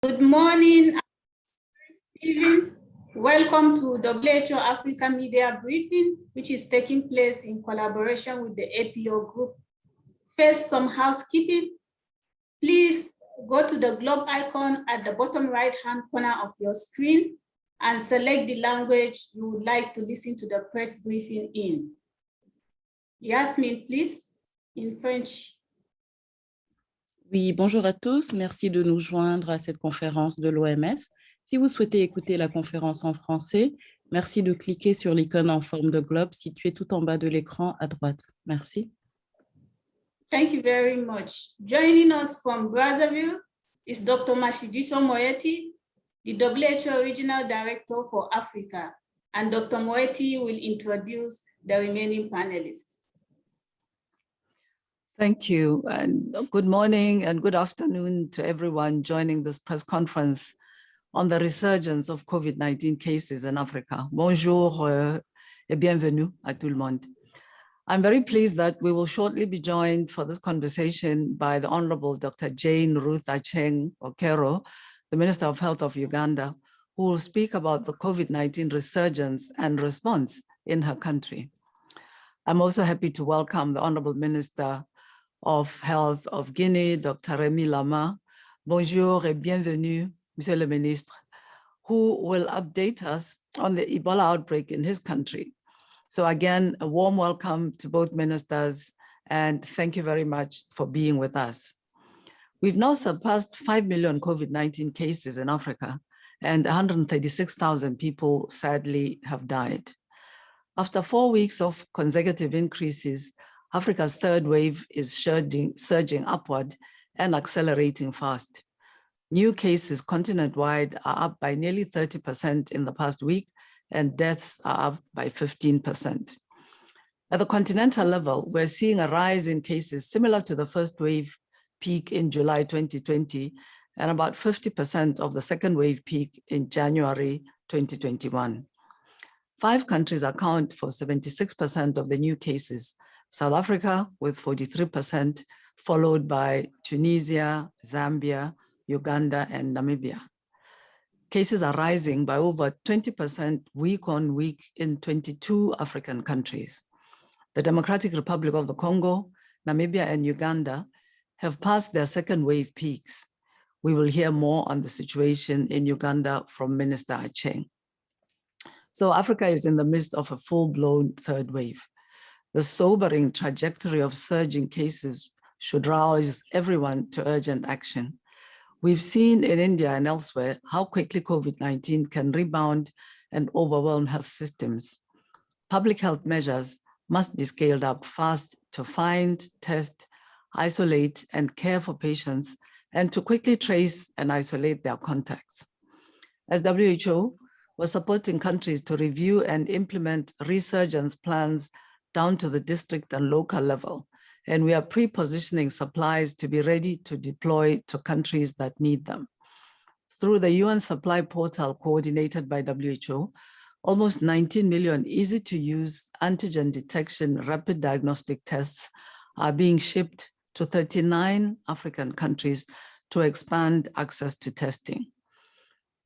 Good morning, Stephen. Welcome to WHO Africa Media Briefing, which is taking place in collaboration with the APO Group. First, some housekeeping. Please go to the globe icon at the bottom right-hand corner of your screen and select the language you would like to listen to the press briefing in. Yasmine, please, in French. Oui, bonjour à tous. Merci de nous joindre à cette conférence de l'OMS. Si vous souhaitez écouter la conférence en français, merci de cliquer sur l'icône en forme de globe située tout en bas de l'écran à droite. Merci. Thank you very much. Joining us from Brazzaville is Dr. Matshidiso Moeti, the WHO Regional Director for Africa, and Dr. Moeti will introduce the remaining panelists. Thank you, and good morning and good afternoon to everyone joining this press conference on the resurgence of COVID-19 cases in Africa. Bonjour et bienvenue à tout le monde. I'm very pleased that we will shortly be joined for this conversation by the Honorable Dr. Jane Ruth Acheng Okero, the Minister of Health of Uganda, who will speak about the COVID-19 resurgence and response in her country. I'm also happy to welcome the Honorable Minister of Health of Guinea, Dr. Remy Lama. Bonjour et bienvenue, Monsieur le Ministre, who will update us on the Ebola outbreak in his country. So again, a warm welcome to both ministers, and thank you very much for being with us. We've now surpassed 5 million COVID-19 cases in Africa, and 136,000 people sadly have died. After 4 weeks of consecutive increases, Africa's third wave is surging upward and accelerating fast. New cases continent-wide are up by nearly 30% in the past week, and deaths are up by 15%. At the continental level, we're seeing a rise in cases similar to the first wave peak in July 2020, and about 50% of the second wave peak in January 2021. 5 countries account for 76% of the new cases: South Africa with 43%, followed by Tunisia, Zambia, Uganda, and Namibia. Cases are rising by over 20% week on week in 22 African countries. The Democratic Republic of the Congo, Namibia, and Uganda have passed their second wave peaks. We will hear more on the situation in Uganda from Minister Acheng. So Africa is in the midst of a full-blown third wave. The sobering trajectory of surging cases should rouse everyone to urgent action. We've seen in India and elsewhere how quickly COVID-19 can rebound and overwhelm health systems. Public health measures must be scaled up fast to find, test, isolate, and care for patients, and to quickly trace and isolate their contacts. As WHO, we're supporting countries to review and implement resurgence plans down to the district and local level, and we are pre-positioning supplies to be ready to deploy to countries that need them. Through the UN Supply Portal coordinated by WHO, almost 19 million easy-to-use antigen detection rapid diagnostic tests are being shipped to 39 African countries to expand access to testing.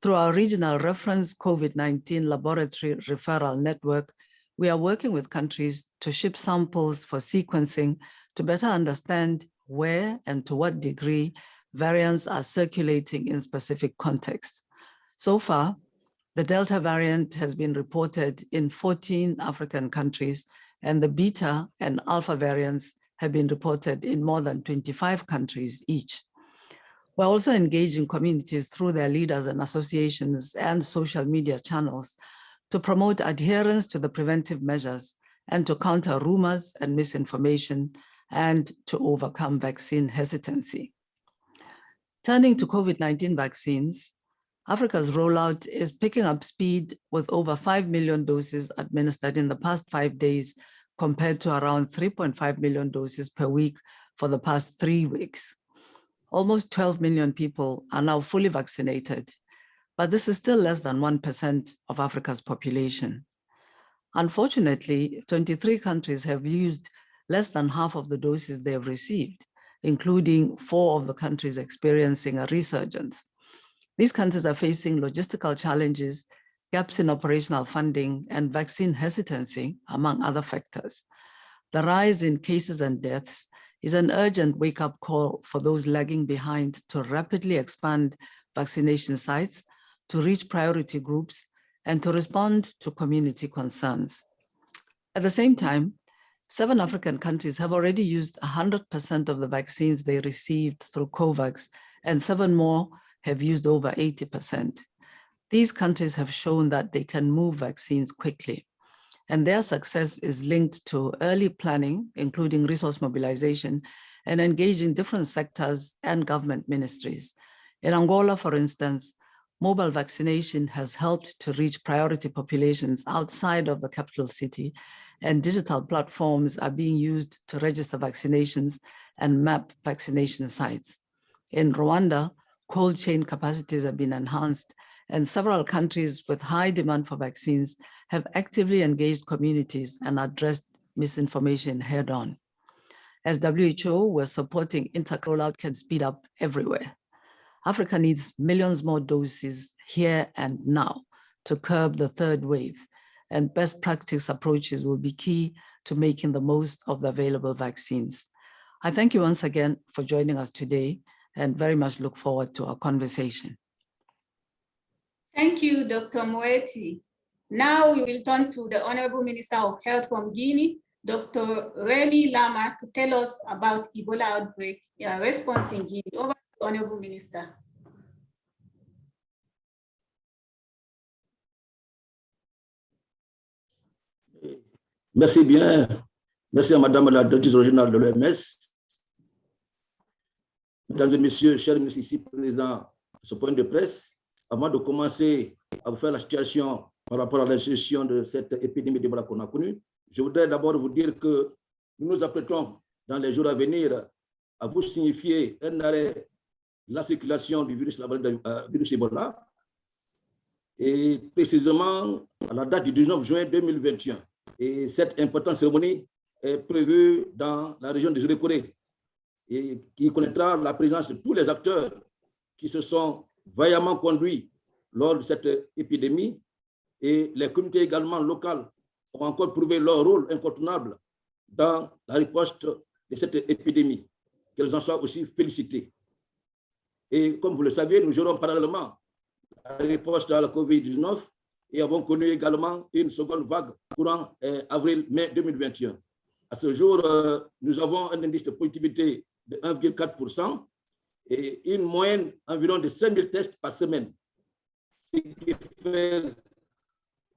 Through our regional reference COVID-19 laboratory referral network, we are working with countries to ship samples for sequencing to better understand where and to what degree variants are circulating in specific contexts. So far, the Delta variant has been reported in 14 African countries, and the Beta and Alpha variants have been reported in more than 25 countries each. We're also engaging communities through their leaders and associations and social media channels to promote adherence to the preventive measures and to counter rumors and misinformation and to overcome vaccine hesitancy. Turning to COVID-19 vaccines, Africa's rollout is picking up speed with over 5 million doses administered in the past 5 days compared to around 3.5 million doses per week for the past 3 weeks. Almost 12 million people are now fully vaccinated, but this is still less than 1% of Africa's population. Unfortunately, 23 countries have used less than half of the doses they have received, including 4 of the countries experiencing a resurgence. These countries are facing logistical challenges, gaps in operational funding, and vaccine hesitancy, among other factors. The rise in cases and deaths is an urgent wake-up call for those lagging behind to rapidly expand vaccination sites, to reach priority groups, and to respond to community concerns. At the same time, 7 African countries have already used 100% of the vaccines they received through COVAX, and 7 more have used over 80%. These countries have shown that they can move vaccines quickly, and their success is linked to early planning, including resource mobilization, and engaging different sectors and government ministries. In Angola, for instance, mobile vaccination has helped to reach priority populations outside of the capital city, and digital platforms are being used to register vaccinations and map vaccination sites. In Rwanda, cold chain capacities have been enhanced, and several countries with high demand for vaccines have actively engaged communities and addressed misinformation head-on. As WHO, we're supporting rollout can speed up everywhere. Africa needs millions more doses here and now to curb the third wave, and best practice approaches will be key to making the most of the available vaccines. I thank you once again for joining us today and very much look forward to our conversation. Thank you, Dr. Moeti. Now we will turn to the Honorable Minister of Health from Guinea, Dr. Remy Lama, to tell us about Ebola outbreak response in Guinea. Over to the Honorable Minister. Merci bien. Merci à Madame la directrice régionale de l'OMS. Mesdames et Messieurs, chers ministres ici présents à ce point de presse, avant de commencer à vous faire la situation par rapport à la gestion de cette épidémie d'Ebola qu'on a connue, je voudrais d'abord vous dire que nous nous apprêtons dans les jours à venir à vous signifier un arrêt de la circulation du virus Ebola, et précisément à la date du 19 juin 2021. Et cette importante cérémonie est prévue dans la région des Orékoré, et qui connaîtra la présence de tous les acteurs qui se sont vaillamment conduits lors de cette épidémie, et les communautés également locales ont encore prouvé leur rôle incontournable dans la riposte de cette épidémie. Qu'elles en soient aussi félicitées. Et comme vous le savez, nous gérons parallèlement la riposte à la COVID-19 et avons connu également une seconde vague courant avril-mai 2021. À ce jour, nous avons un indice de positivité de 1,4% et une moyenne environ de 5 000 tests par semaine. Ce qui fait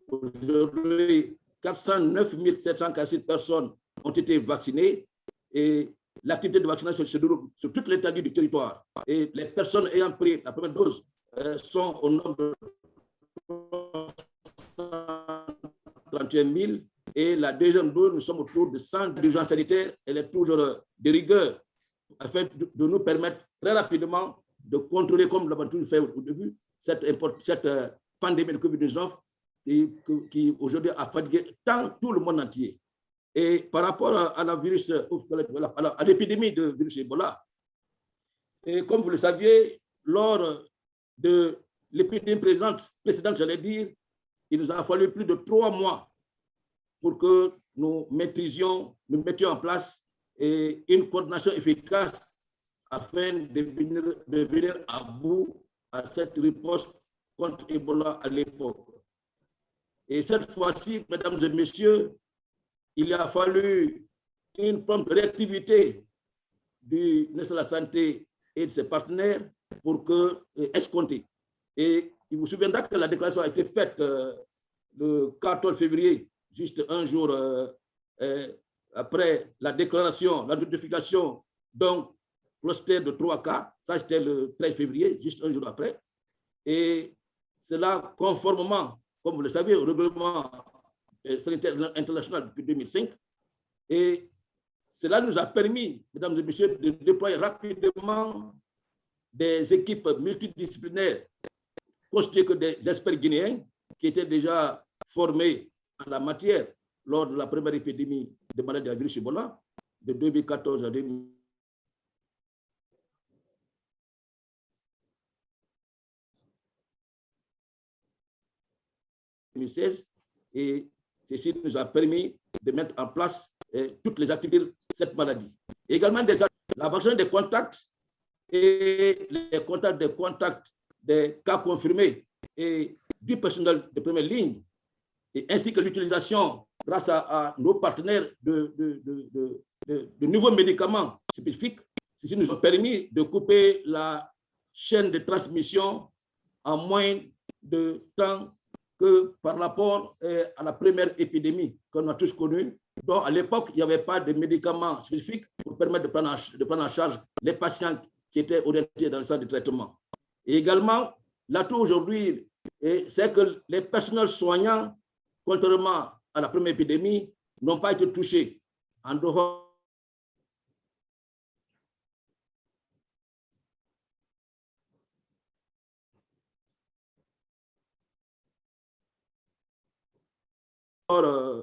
aujourd'hui 409 746 personnes ont été vaccinées et l'activité de vaccination se déroule sur toute l'étendue du territoire. Et les personnes ayant pris la première dose sont au nombre de 31 000 et la deuxième dose, nous sommes autour de 100 d'urgence sanitaire. Elle est toujours de rigueur afin de nous permettre très rapidement de contrôler, comme nous l'avons toujours fait au début, cette pandémie de COVID-19 qui aujourd'hui a fatigué tout le monde entier. Et par rapport à l'épidémie de virus Ebola, et comme vous le saviez, lors de l'épidémie précédente, j'allais dire, il nous a fallu plus de 3 mois pour que nous mettions en place une coordination efficace afin de venir à bout à cette riposte contre Ebola à l'époque. Et cette fois-ci, mesdames et messieurs, il a fallu une prompte réactivité du ministère de la Santé et de ses partenaires pour escompter. Et il vous souviendra que la déclaration a été faite le 14 février, juste un jour après la déclaration, la notification d'un cluster de 3 cas. Ça, c'était le 13 février, juste un jour après. Et cela, conformément, comme vous le savez, au règlement sanitaire international depuis 2005. Et cela nous a permis, mesdames et messieurs, de déployer rapidement des équipes multidisciplinaires constituées que des experts guinéens qui étaient déjà formés en la matière lors de la première épidémie de maladie à virus Ebola de 2014 à 2015. 2016 et ceci nous a permis de mettre en place toutes les activités de cette maladie. Également la vaccination des contacts et les contacts des cas confirmés et du personnel de première ligne, et ainsi que l'utilisation grâce à nos partenaires de nouveaux médicaments spécifiques. Ceci nous a permis de couper la chaîne de transmission en moins de temps que par rapport à la première épidémie qu'on a tous connue, dont à l'époque, il n'y avait pas de médicaments spécifiques pour permettre de prendre en charge les patients qui étaient orientés dans le centre de traitement. Et également, l'atout aujourd'hui, c'est que les personnels soignants, contrairement à la première épidémie, n'ont pas été touchés en dehors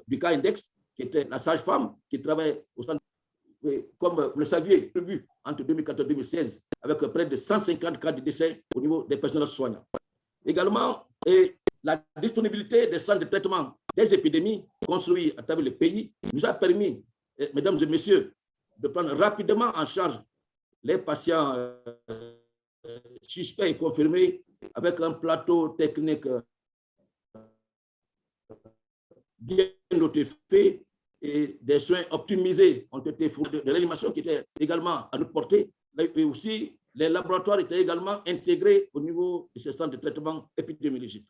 du cas index, qui était la sage-femme qui travaille au centre, comme vous le saviez, prévu entre 2014 et 2016, avec près de 150 cas de décès au niveau des personnels soignants. Également, la disponibilité des centres de traitement des épidémies construits à travers le pays nous a permis, mesdames et messieurs, de prendre rapidement en charge les patients suspects et confirmés avec un plateau technique bien notifié et des soins optimisés ont été fournis, de réanimation qui étaient également à notre portée, et aussi les laboratoires étaient également intégrés au niveau de ces centres de traitement épidémiologique.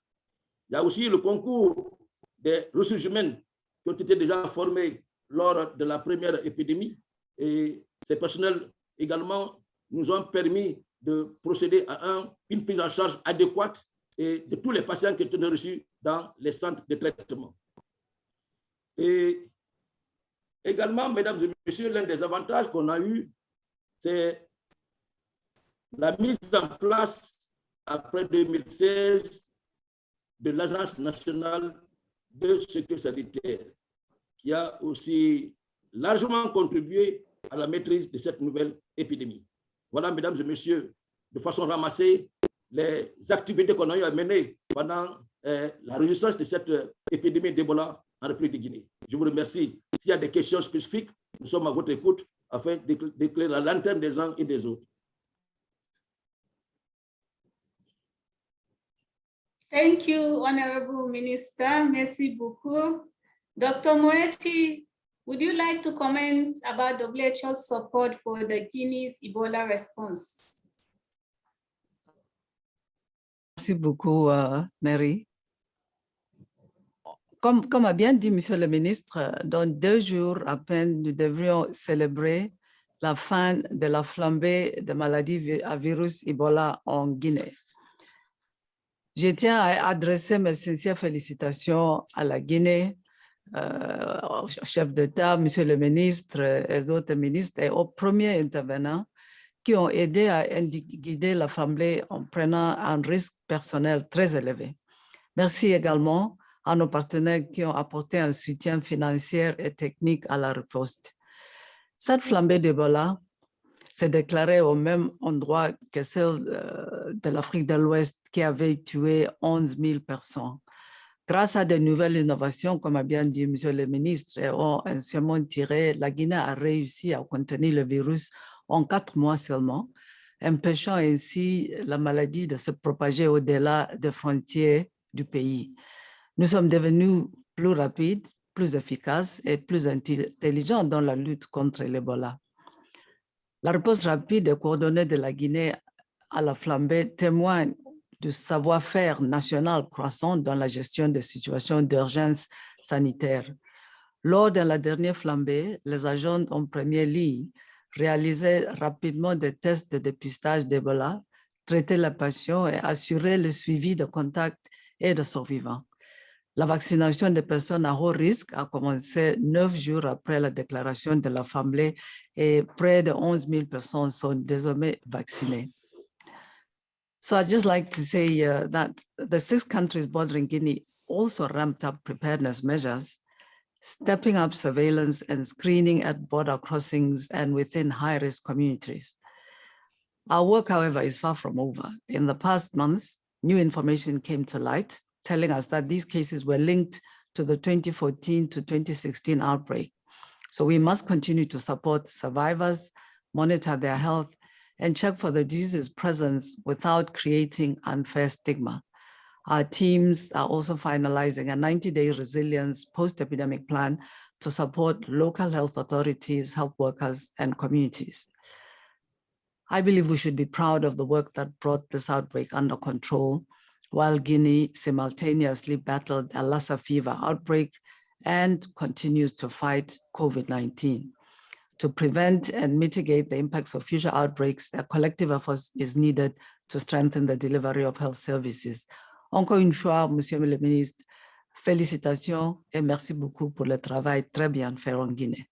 Il y a aussi le concours des ressources humaines qui ont été déjà formés lors de la première épidémie, et ces personnels également nous ont permis de procéder à une prise en charge adéquate de tous les patients qui étaient reçus dans les centres de traitement. Et également, mesdames et messieurs, l'un des avantages qu'on a eu, c'est la mise en place, après 2016, de l'Agence nationale de sécurité sanitaire, qui a aussi largement contribué à la maîtrise de cette nouvelle épidémie. Voilà, mesdames et messieurs, de façon ramassée, les activités qu'on a eu à mener pendant la résistance de cette épidémie d'Ebola en République de Guinée. Je vous remercie. S'il y a des questions spécifiques, nous sommes à votre écoute afin d'éclairer la lanterne des uns et des autres. Thank you, Honorable Minister. Merci beaucoup. Dr. Moeti, would you like to comment about WHO's support for the Guinea's Ebola response? Merci beaucoup, Mary. Comme a bien dit Monsieur le ministre, dans 2 jours à peine, nous devrions célébrer la fin de la flambée de maladies à virus Ebola en Guinée. Je tiens à adresser mes sincères félicitations à la Guinée, au chef d'État, Monsieur le ministre, et aux autres ministres et aux premiers intervenants qui ont aidé à guider la flambée en prenant un risque personnel très élevé. Merci également à nos partenaires qui ont apporté un soutien financier et technique à la riposte. Cette flambée d'Ebola s'est déclarée au même endroit que celle de l'Afrique de l'Ouest qui avait tué 11 000 personnes. Grâce à de nouvelles innovations, comme a bien dit Monsieur le ministre, et ont anciennement tiré, la Guinée a réussi à contenir le virus en 4 mois seulement, empêchant ainsi la maladie de se propager au-delà des frontières du pays. Nous sommes devenus plus rapides, plus efficaces et plus intelligents dans la lutte contre l'Ebola. La réponse rapide et coordonnée de la Guinée à la flambée témoigne du savoir-faire national croissant dans la gestion des situations d'urgence sanitaire. Lors de la dernière flambée, les agents en première ligne réalisaient rapidement des tests de dépistage d'Ebola, traitaient les patients et assuraient le suivi de contacts et de survivants. La vaccination des personnes à haut risque a commencé 9 jours après la déclaration de la flambée et près de 11 000 personnes sont désormais vaccinées. So I'd just like to say that the 6 countries bordering Guinea also ramped up preparedness measures, stepping up surveillance and screening at border crossings and within high-risk communities. Our work, however, is far from over. In the past months, new information came to light telling us that these cases were linked to the 2014 to 2016 outbreak. So we must continue to support survivors, monitor their health, and check for the disease's presence without creating unfair stigma. Our teams are also finalizing a 90-day resilience post-epidemic plan to support local health authorities, health workers, and communities. I believe we should be proud of the work that brought this outbreak under control, while Guinea simultaneously battled a Lassa fever outbreak and continues to fight COVID-19. To prevent and mitigate the impacts of future outbreaks, a collective effort is needed to strengthen the delivery of health services. Encore une fois, Monsieur le Ministre, félicitations et merci beaucoup pour le travail très bien fait en Guinée.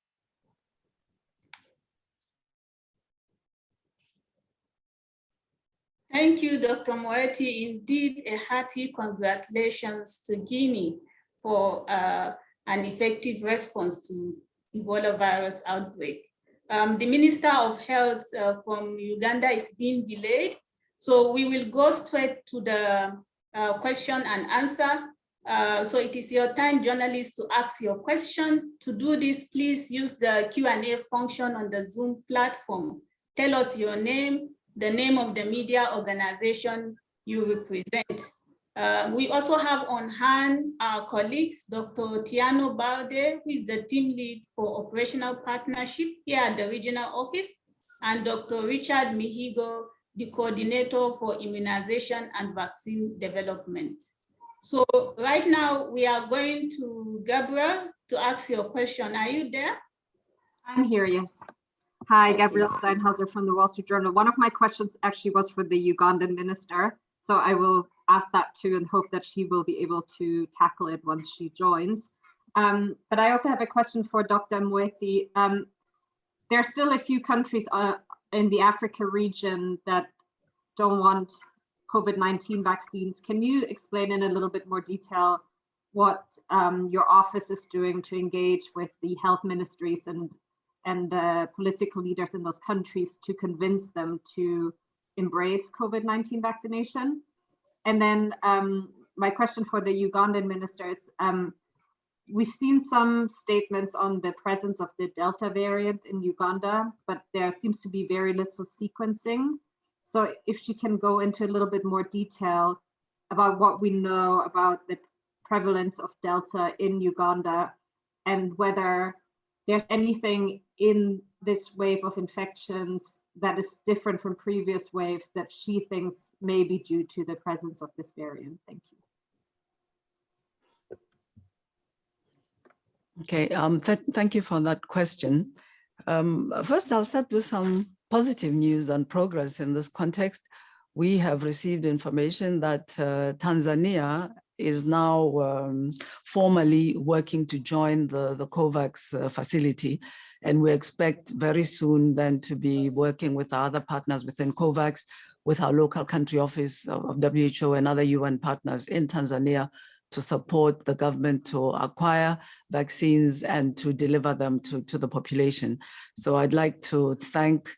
Thank you, Dr. Moeti. Indeed, a hearty congratulations to Guinea for an effective response to Ebola virus outbreak. The Minister of Health from Uganda is being delayed, so we will go straight to the question and answer. So it is your time, journalists, to ask your question. To do this, please use the Q&A function on the Zoom platform. Tell us your name, the name of the media organization you represent. We also have on hand our colleagues, Dr. Tiano Balde, who is the team lead for operational partnership here at the regional office, and Dr. Richard Mihigo, the coordinator for immunization and vaccine development. So right now we are going to Gabriel to ask your question. Are you there? I'm here, yes. Hi, Okay. Gabrielle Steinhauser from the Wall Street Journal. One of my questions actually was for the Ugandan minister, so I will ask that too and hope that she will be able to tackle it once she joins. But I also have a question for Dr. Moeti. There are still a few countries in the Africa region that don't want COVID-19 vaccines. Can you explain in a little bit more detail what your office is doing to engage with the health ministries and political leaders in those countries to convince them to embrace COVID-19 vaccination? And then my question for the Ugandan minister is, we've seen some statements on the presence of the Delta variant in Uganda, but there seems to be very little sequencing. So if she can go into a little bit more detail about what we know about the prevalence of Delta in Uganda and whether there's anything in this wave of infections that is different from previous waves that she thinks may be due to the presence of this variant. Thank you. Okay, thank you for that question. First, I'll start with some positive news and progress in this context. We have received information that Tanzania is now formally working to join the COVAX facility. And we expect very soon then to be working with our other partners within COVAX, with our local country office of WHO and other UN partners in Tanzania to support the government to acquire vaccines and to deliver them to the population. So I'd like to thank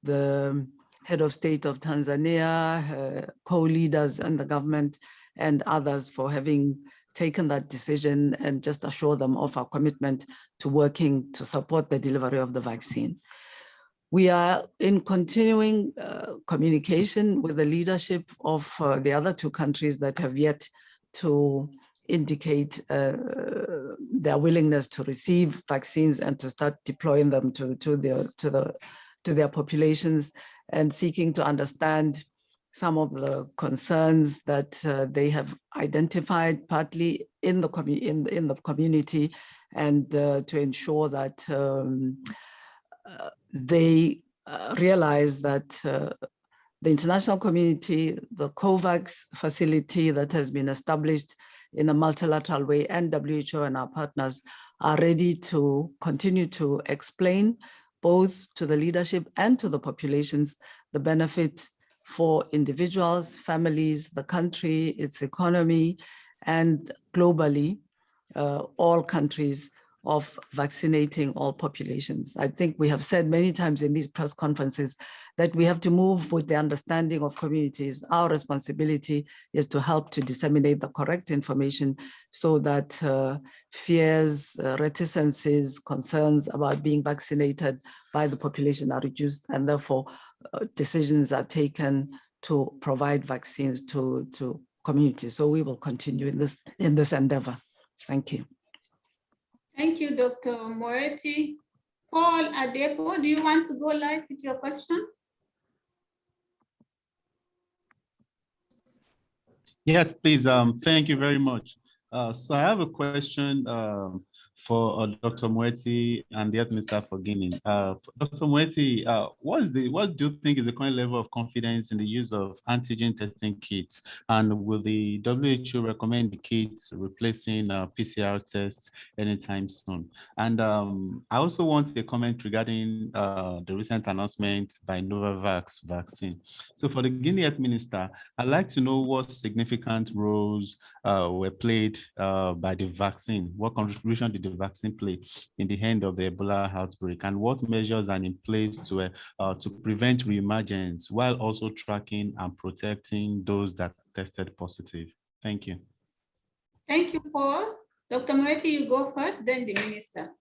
the head of state of Tanzania, co-leaders in the government and others for having taken that decision and just assure them of our commitment to working to support the delivery of the vaccine. We are in continuing communication with the leadership of the other two countries that have yet to indicate their willingness to receive vaccines and to start deploying them to their populations, and seeking to understand some of the concerns that they have identified partly in the community, and to ensure that they realize that the international community, the COVAX facility that has been established in a multilateral way, and WHO and our partners are ready to continue to explain both to the leadership and to the populations the benefit for individuals, families, the country, its economy, and globally, all countries, of vaccinating all populations. I think we have said many times in these press conferences that we have to move with the understanding of communities. Our responsibility is to help to disseminate the correct information so that fears, reticences, concerns about being vaccinated by the population are reduced, and therefore decisions are taken to provide vaccines to communities. So we will continue in this endeavor. Thank you. Thank you, Dr. Moeti. Paul Adepo, do you want to go live with your question? Yes, please. Thank you very much. So I have a question for Dr. Moeti and the Health Minister for Guinea. Dr. Moeti, what do you think is the current level of confidence in the use of antigen testing kits? And will the WHO recommend the kits replacing PCR tests anytime soon? And I also want a comment regarding the recent announcement by Novavax vaccine. So for the Guinea Health Minister, I'd like to know what significant roles were played by the vaccine. What contribution did the vaccine play in the end of the Ebola outbreak, and what measures are in place to prevent reemergence while also tracking and protecting those that tested positive? Thank you. Thank you, Paul. Dr. Moeti, you go first, then the minister.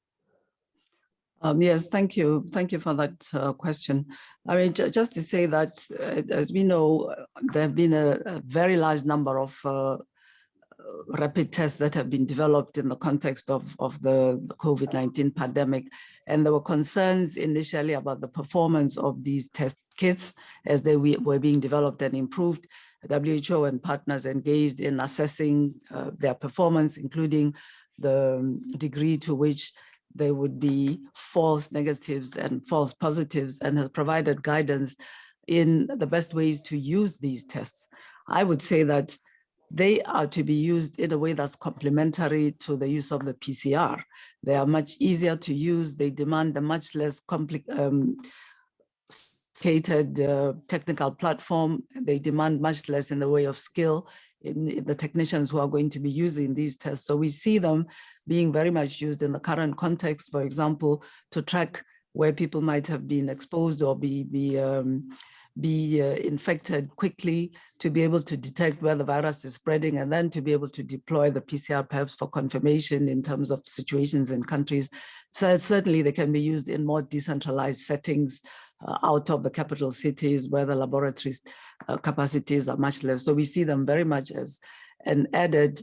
Yes, thank you. Thank you for that question. I mean, just to say that, as we know, there have been a very large number of rapid tests that have been developed in the context of the COVID-19 pandemic. And there were concerns initially about the performance of these test kits as they were being developed and improved. WHO and partners engaged in assessing their performance, including the degree to which there would be false negatives and false positives, and has provided guidance in the best ways to use these tests. I would say that they are to be used in a way that's complementary to the use of the PCR. They are much easier to use. They demand a much less complicated technical platform. They demand much less in the way of skill in the technicians who are going to be using these tests. So we see them being very much used in the current context, for example, to track where people might have been exposed or be infected quickly, to be able to detect where the virus is spreading, and then to be able to deploy the PCR perhaps for confirmation in terms of situations in countries. So certainly they can be used in more decentralized settings out of the capital cities where the laboratories capacities are much less. So we see them very much as an added,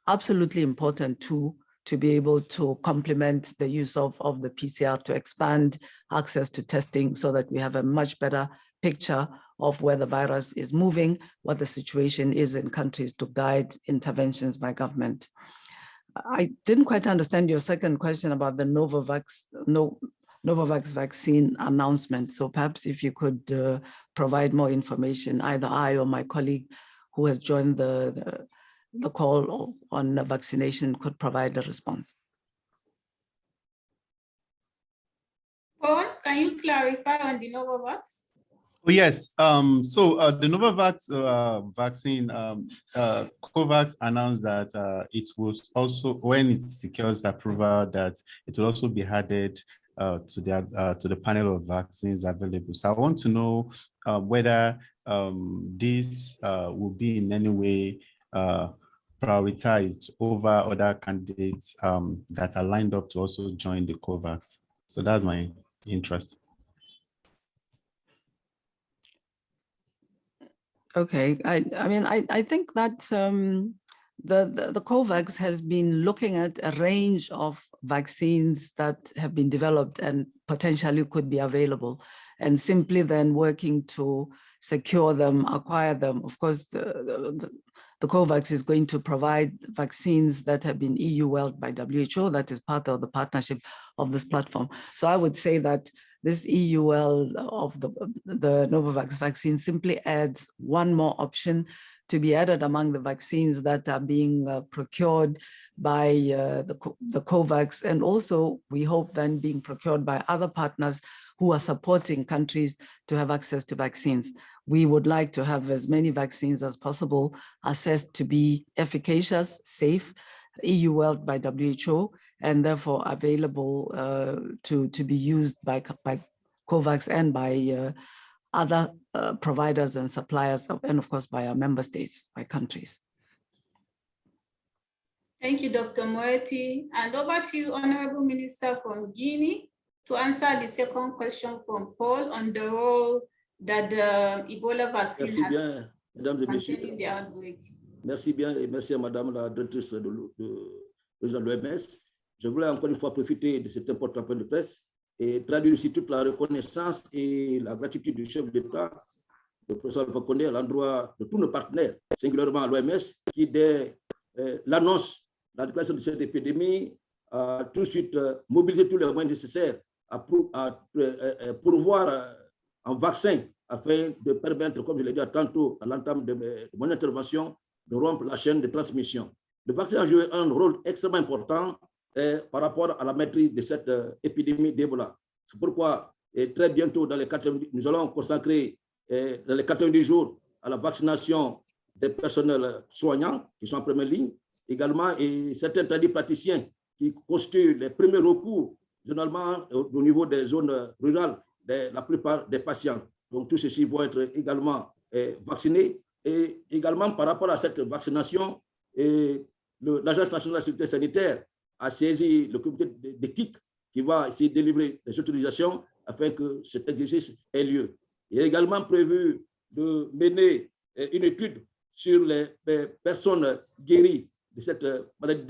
absolutely important tool to be able to complement the use of the PCR to expand access to testing so that we have a much better picture of where the virus is moving, what the situation is in countries to guide interventions by government. I didn't quite understand your second question about the Novavax vaccine announcement. So perhaps if you could provide more information, either I or my colleague who has joined the call on vaccination could provide a response. Paul, can you clarify on the Novavax? Oh, yes. So the Novavax vaccine, COVAX announced that it was also, when it secures approval, that it will also be added to the panel of vaccines available. So I want to know whether this will be in any way prioritized over other candidates that are lined up to also join the COVAX. So that's my interest. Okay, I mean, I think that the COVAX has been looking at a range of vaccines that have been developed and potentially could be available, and simply then working to secure them, acquire them. Of course, the COVAX is going to provide vaccines that have been EU-welled by WHO. That is part of the partnership of this platform. So I would say that this EUL of the Novavax vaccine simply adds one more option to be added among the vaccines that are being procured by the COVAX, and also we hope then being procured by other partners who are supporting countries to have access to vaccines. We would like to have as many vaccines as possible assessed to be efficacious, safe, EU-welled by WHO, and therefore available to be used by COVAX and by other providers and suppliers, and of course by our member states, by countries. Thank you, Dr. Moeti. And over to you, Honorable Minister from Guinea, to answer the second question from Paul on the role that the Ebola vaccine Merci has bien, mesdames et messieurs. in the outbreak. Merci bien et merci à Madame la directrice de l'OMS. Je voulais encore une fois profiter de cet important point de presse et traduire ici toute la reconnaissance et la gratitude du chef d'État, le professeur Fakonde, à l'endroit de tous nos partenaires, singulièrement à l'OMS, qui dès l'annonce, la déclaration de cette épidémie, a tout de suite mobilisé tous les moyens nécessaires à pourvoir un vaccin afin de permettre, comme je l'ai dit tantôt à l'entame de mon intervention, de rompre la chaîne de transmission. Le vaccin a joué un rôle extrêmement important par rapport à la maîtrise de cette épidémie d'Ebola. C'est pourquoi très bientôt, dans les 90, nous allons consacrer dans les 90 jours à la vaccination des personnels soignants qui sont en première ligne, également et certains praticiens qui constituent les premiers recours, généralement au niveau des zones rurales, de la plupart des patients. Donc, tous ceux-ci vont être également vaccinés. Et également, par rapport à cette vaccination, l'Agence nationale de sécurité sanitaire a saisi le comité d'éthique qui va essayer de délivrer les autorisations afin que cet exercice ait lieu. Il est également prévu de mener une étude sur les personnes guéries de cette maladie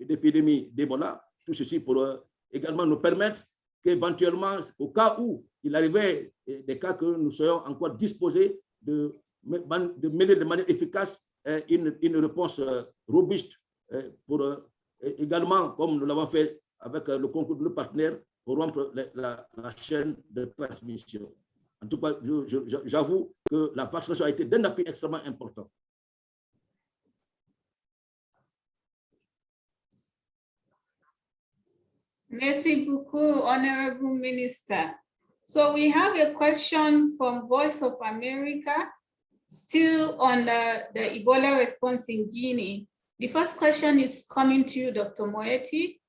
d'épidémie d'Ebola, tout ceci pour également nous permettre qu'éventuellement, au cas où il arrivait des cas que nous soyons encore disposés de mener de manière efficace une réponse robuste pour également, comme nous l'avons fait avec le concours de nos partenaires, pour rompre la chaîne de transmission. En tout cas, j'avoue que la vaccination a été d'un appui extrêmement important. Merci beaucoup, Honorable Minister. So we have a question from Voice of America, still on the Ebola response in Guinea. The first question is coming to you, Dr. Moeti.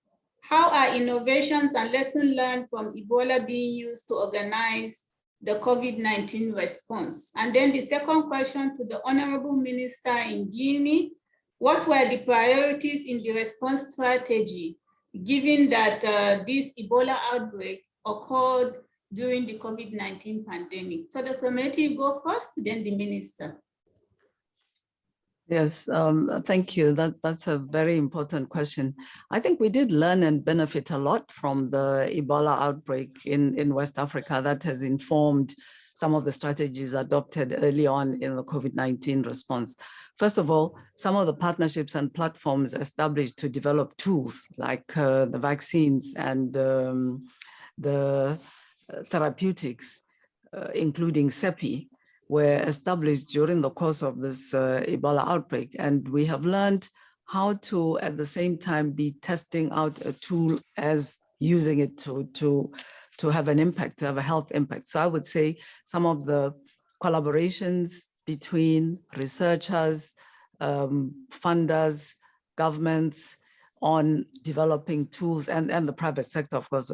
How are innovations and lessons learned from Ebola being used to organize the COVID-19 response? And then the second question to the Honorable Minister in Guinea, what were the priorities in the response strategy, given that this Ebola outbreak occurred during the COVID-19 pandemic? So Dr. Moeti, go first, then the Minister. Yes, thank you. That's a very important question. I think we did learn and benefit a lot from the Ebola outbreak in West Africa. That has informed some of the strategies adopted early on in the COVID-19 response. First of all, some of the partnerships and platforms established to develop tools like the vaccines and the therapeutics, including CEPI, were established during the course of this Ebola outbreak. And we have learned how to, at the same time, be testing out a tool as using it to have an impact, to have a health impact. So I would say some of the collaborations between researchers, funders, governments, on developing tools, and the private sector, of course,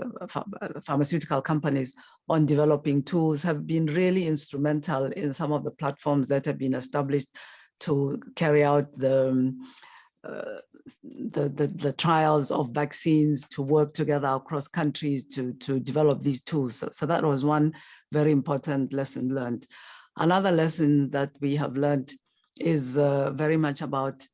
pharmaceutical companies, on developing tools have been really instrumental in some of the platforms that have been established to carry out the trials of vaccines, to work together across countries to develop these tools. So that was one very important lesson learned. Another lesson that we have learned is very much about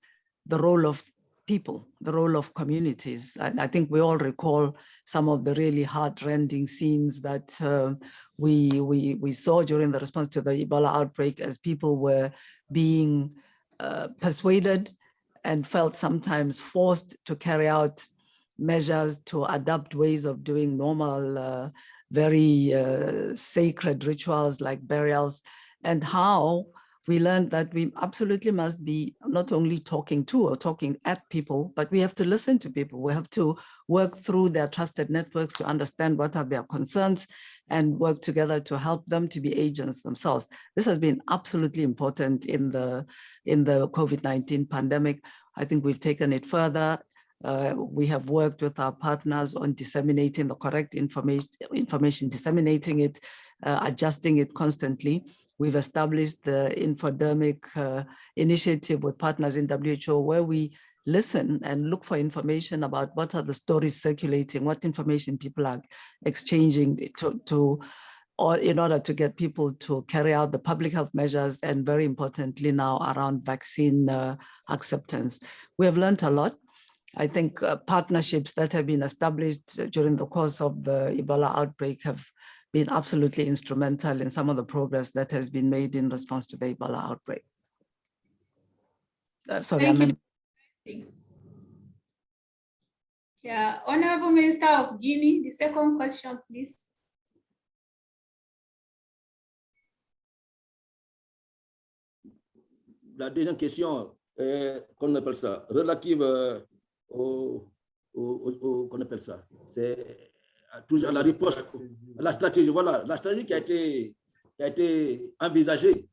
the role of people, the role of communities. I think we all recall some of the really heart-rending scenes that we saw during the response to the Ebola outbreak, as people were being persuaded and felt sometimes forced to carry out measures to adapt ways of doing normal, very sacred rituals like burials, and how we learned that we absolutely must be not only talking to or talking at people, but we have to listen to people. We have to work through their trusted networks to understand what are their concerns and work together to help them to be agents themselves. This has been absolutely important in the COVID-19 pandemic. I think we've taken it further. We have worked with our partners on disseminating the correct information, disseminating it adjusting it constantly. We've established the infodemic initiative with partners in WHO, where we listen and look for information about what are the stories circulating, what information people are exchanging or in order to get people to carry out the public health measures, and very importantly now around vaccine acceptance. We have learned a lot. I think partnerships that have been established during the course of the Ebola outbreak have been absolutely instrumental in some of the progress that has been made in response to the Ebola outbreak. Thank you. Yeah, Honorable Minister of Guinea, the second question, please. La deuxième question, qu'on appelle ça, relative qu'on appelle ça, c'est toujours à la riposte, à la stratégie. Voilà, la stratégie qui a été envisagée,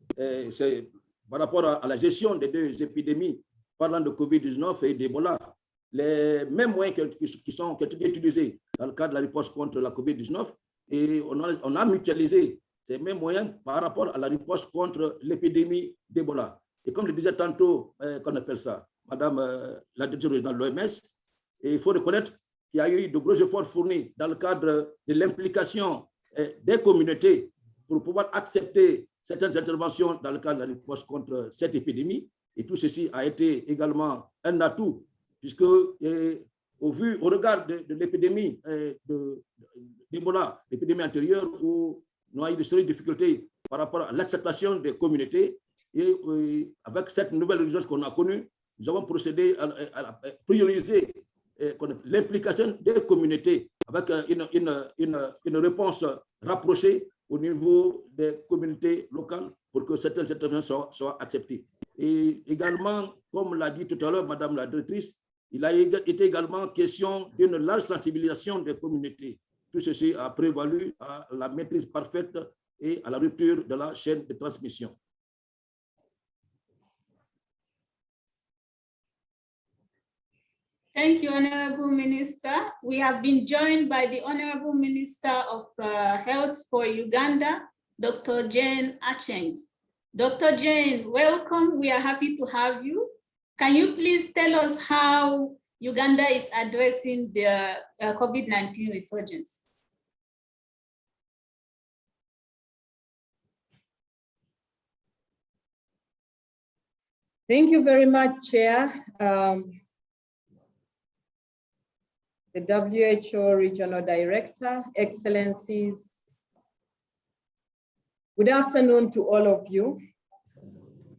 c'est par rapport à la gestion des deux épidémies, parlant de COVID-19 et d'Ebola. Les mêmes moyens qui ont été utilisés dans le cadre de la riposte contre la COVID-19, et on a mutualisé ces mêmes moyens par rapport à la riposte contre l'épidémie d'Ebola. Et comme le disait tantôt, qu'on appelle ça, Madame la directrice régionale de l'OMS, il faut reconnaître qu'il y a eu de gros efforts fournis dans le cadre de l'implication des communautés pour pouvoir accepter certaines interventions dans le cadre de la riposte contre cette épidémie. Et tout ceci a été également un atout, puisque au regard de l'épidémie d'Ebola, l'épidémie antérieure, où nous avons eu de sérieuses difficultés par rapport à l'acceptation des communautés, et avec cette nouvelle urgence qu'on a connue, nous avons procédé à prioriser l'implication des communautés avec une réponse rapprochée au niveau des communautés locales pour que certaines interventions soient acceptées. Et également, comme l'a dit tout à l'heure Madame la directrice, il a été également question d'une large sensibilisation des communautés. Tout ceci a prévalu à la maîtrise parfaite et à la rupture de la chaîne de transmission. Thank you, Honorable Minister. We have been joined by the Honorable Minister of Health for Uganda, Dr. Jane Acheng. Dr. Jane, welcome. We are happy to have you. Can you please tell us how Uganda is addressing the COVID-19 resurgence? Thank you very much, Chair. The WHO Regional Director, Excellencies, good afternoon to all of you.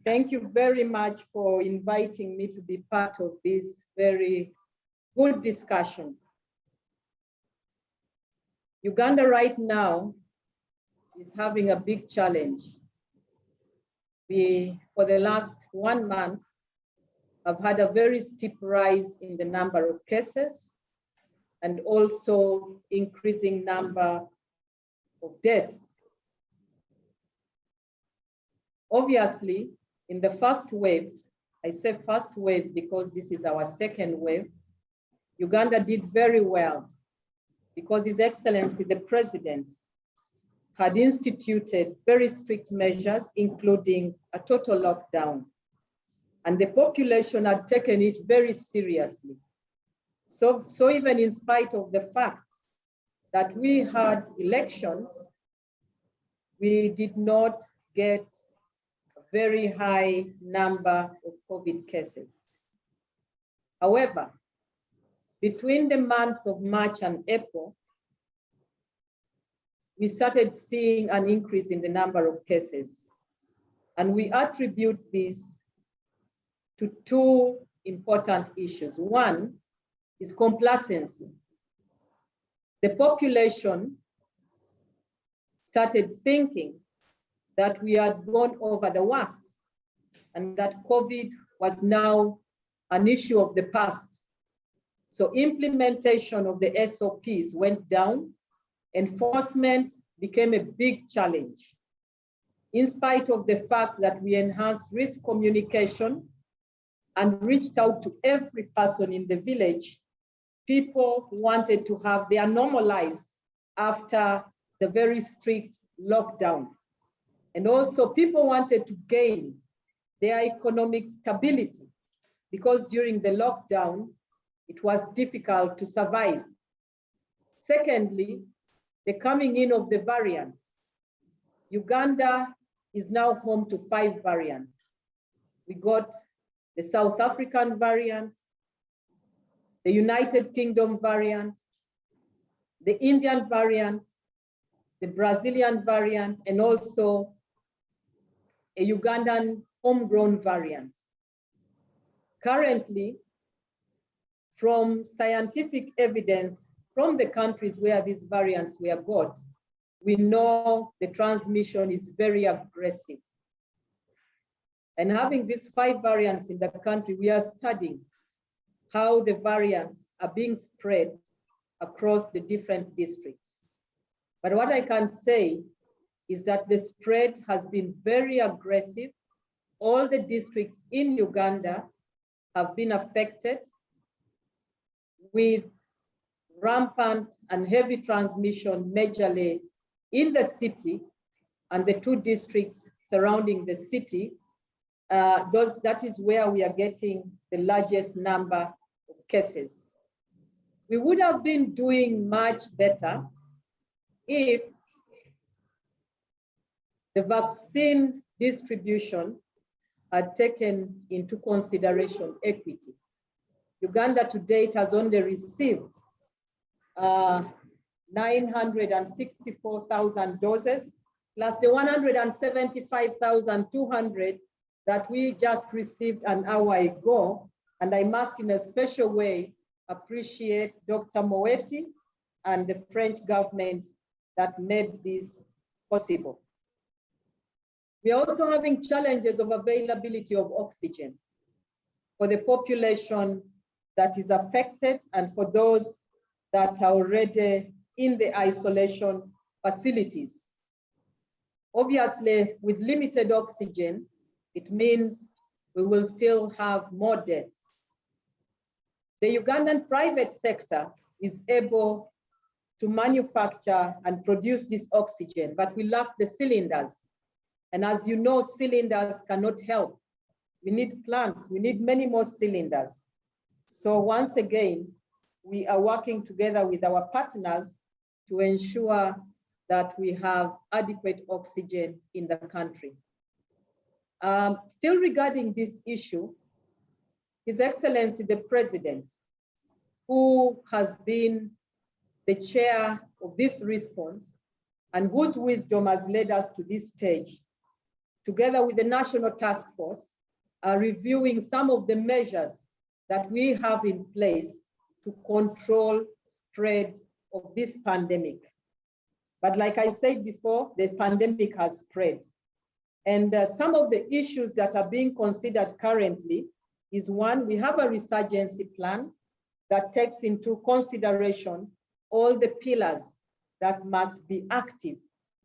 Thank you very much for inviting me to be part of this very good discussion. Uganda right now is having a big challenge. We, for the last 1 month, have had a very steep rise in the number of cases and also increasing number of deaths. Obviously, in the first wave, I say first wave because this is our second wave, Uganda did very well because His Excellency, the President, had instituted very strict measures, including a total lockdown. And the population had taken it very seriously. So even in spite of the fact that we had elections, we did not get a very high number of COVID cases. However, between the months of March and April, we started seeing an increase in the number of cases. And we attribute this to two important issues. One is complacency. The population started thinking that we had gone over the worst and that COVID was now an issue of the past. So implementation of the SOPs went down. Enforcement became a big challenge. In spite of the fact that we enhanced risk communication and reached out to every person in the village, people wanted to have their normal lives after the very strict lockdown. And also people wanted to gain their economic stability because during the lockdown, it was difficult to survive. Secondly, the coming in of the variants. Uganda is now home to 5 variants. We got the South African variant, the United Kingdom variant, the Indian variant, the Brazilian variant, and also a Ugandan homegrown variant. Currently, from scientific evidence from the countries where these variants were got, we know the transmission is very aggressive. And having these 5 variants in the country, we are studying how the variants are being spread across the different districts. But what I can say is that the spread has been very aggressive. All the districts in Uganda have been affected with rampant and heavy transmission majorly in the city and the 2 districts surrounding the city. That is where we are getting the largest number of cases. We would have been doing much better if the vaccine distribution had taken into consideration equity. Uganda to date has only received 964,000 doses, plus the 175,200 that we just received an hour ago. And I must in a special way appreciate Dr. Moeti and the French government that made this possible. We are also having challenges of availability of oxygen for the population that is affected and for those that are already in the isolation facilities. Obviously, with limited oxygen, it means we will still have more deaths. The Ugandan private sector is able to manufacture and produce this oxygen, but we lack the cylinders. And as you know, cylinders cannot help. We need plants, we need many more cylinders. So once again, we are working together with our partners to ensure that we have adequate oxygen in the country. Still regarding this issue, His Excellency the President, who has been the chair of this response and whose wisdom has led us to this stage, together with the National Task Force, are reviewing some of the measures that we have in place to control spread of this pandemic. But like I said before, the pandemic has spread. And some of the issues that are being considered currently is one, we have a resurgence plan that takes into consideration all the pillars that must be active,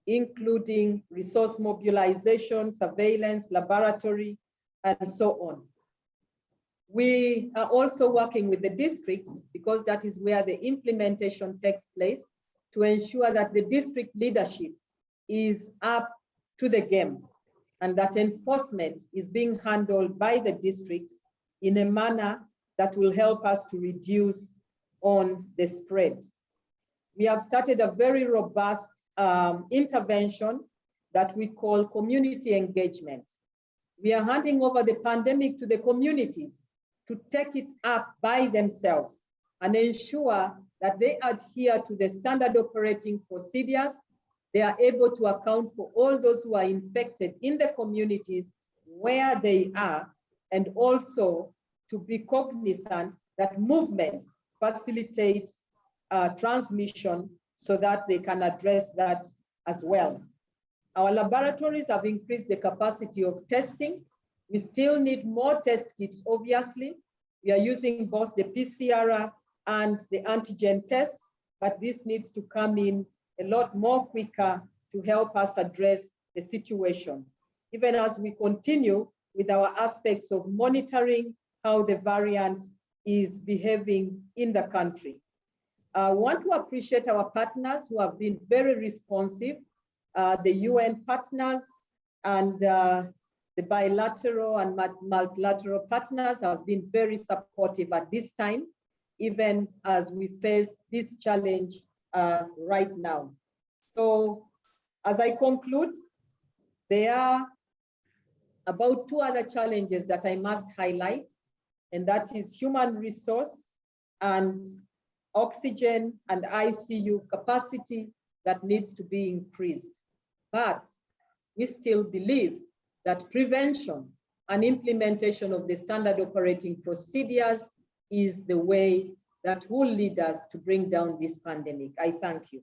including resource mobilization, surveillance, laboratory, and so on. We are also working with the districts because that is where the implementation takes place to ensure that the district leadership is up to the game and that enforcement is being handled by the districts in a manner that will help us to reduce on the spread. We have started a very robust intervention that we call community engagement. We are handing over the pandemic to the communities to take it up by themselves and ensure that they adhere to the standard operating procedures. They are able to account for all those who are infected in the communities where they are, and also to be cognizant that movements facilitate transmission so that they can address that as well. Our laboratories have increased the capacity of testing. We still need more test kits, obviously. We are using both the PCR and the antigen tests, but this needs to come in a lot more quicker to help us address the situation, even as we continue with our aspects of monitoring how the variant is behaving in the country. I want to appreciate our partners who have been very responsive the UN partners and the bilateral and multilateral partners have been very supportive at this time, even as we face this challenge right now. So as I conclude, there are about 2 other challenges that I must highlight, and that is human resource and oxygen and ICU capacity that needs to be increased. But we still believe that prevention and implementation of the standard operating procedures is the way that will lead us to bring down this pandemic. I thank you.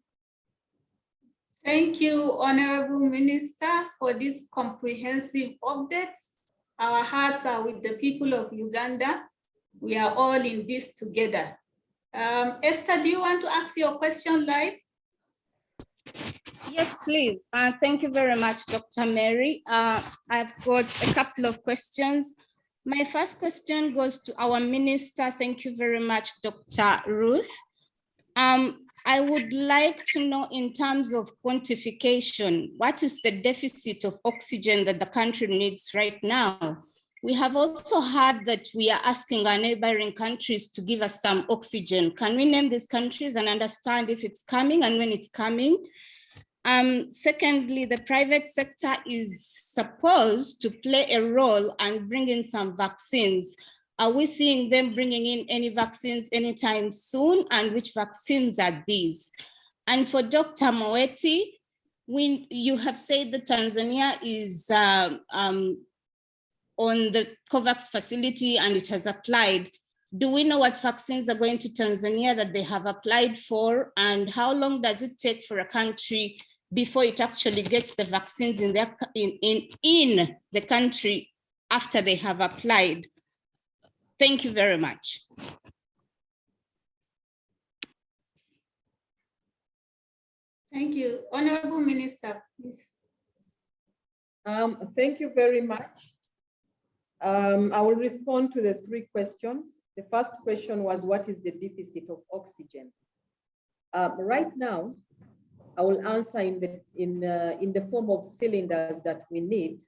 Thank you, Honorable Minister, for this comprehensive update. Our hearts are with the people of Uganda. We are all in this together. Esther, do you want to ask your question live? Yes, please. Thank you very much, Dr. Mary. I've got a couple of questions. My first question goes to our minister. Thank you very much, Dr. Ruth. I would like to know, in terms of quantification, what is the deficit of oxygen that the country needs right now? We have also heard that we are asking our neighboring countries to give us some oxygen. Can we name these countries and understand if it's coming and when it's coming? Secondly, the private sector is supposed to play a role and bring in some vaccines. Are we seeing them bringing in any vaccines anytime soon, and which vaccines are these? And for Dr. Moeti, you have said that Tanzania is on the COVAX facility and it has applied. Do we know what vaccines are going to Tanzania that they have applied for, and how long does it take for a country before it actually gets the vaccines in the country after they have applied? Thank you very much. Thank you. Honorable Minister, please. Thank you very much. I will respond to the 3 questions. The first question was, what is the deficit of oxygen? Right now, I will answer in the form of cylinders that we need,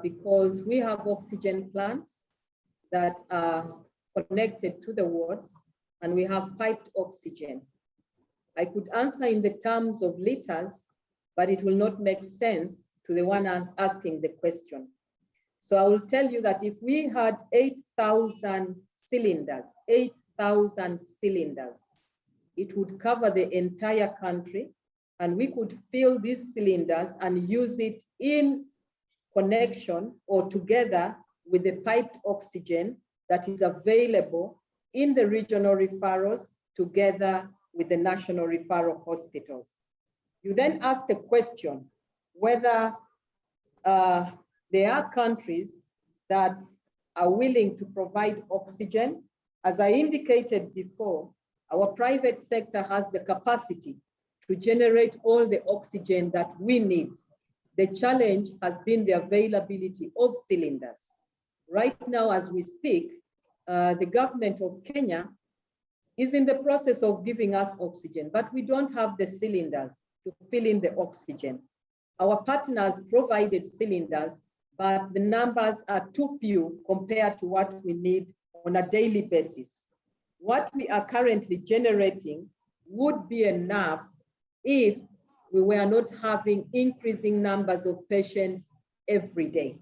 because we have oxygen plants that are connected to the wards, and we have piped oxygen. I could answer in the terms of liters, but it will not make sense to the one asking the question. So I will tell you that if we had 8,000 cylinders, it would cover the entire country, and we could fill these cylinders and use it in connection or together with the piped oxygen that is available in the regional referrals together with the national referral hospitals. You then asked a question whether there are countries that are willing to provide oxygen. As I indicated before, our private sector has the capacity to generate all the oxygen that we need. The challenge has been the availability of cylinders. Right now, as we speak, the government of Kenya is in the process of giving us oxygen, but we don't have the cylinders to fill in the oxygen. Our partners provided cylinders, but the numbers are too few compared to what we need on a daily basis. What we are currently generating would be enough if we were not having increasing numbers of patients every day.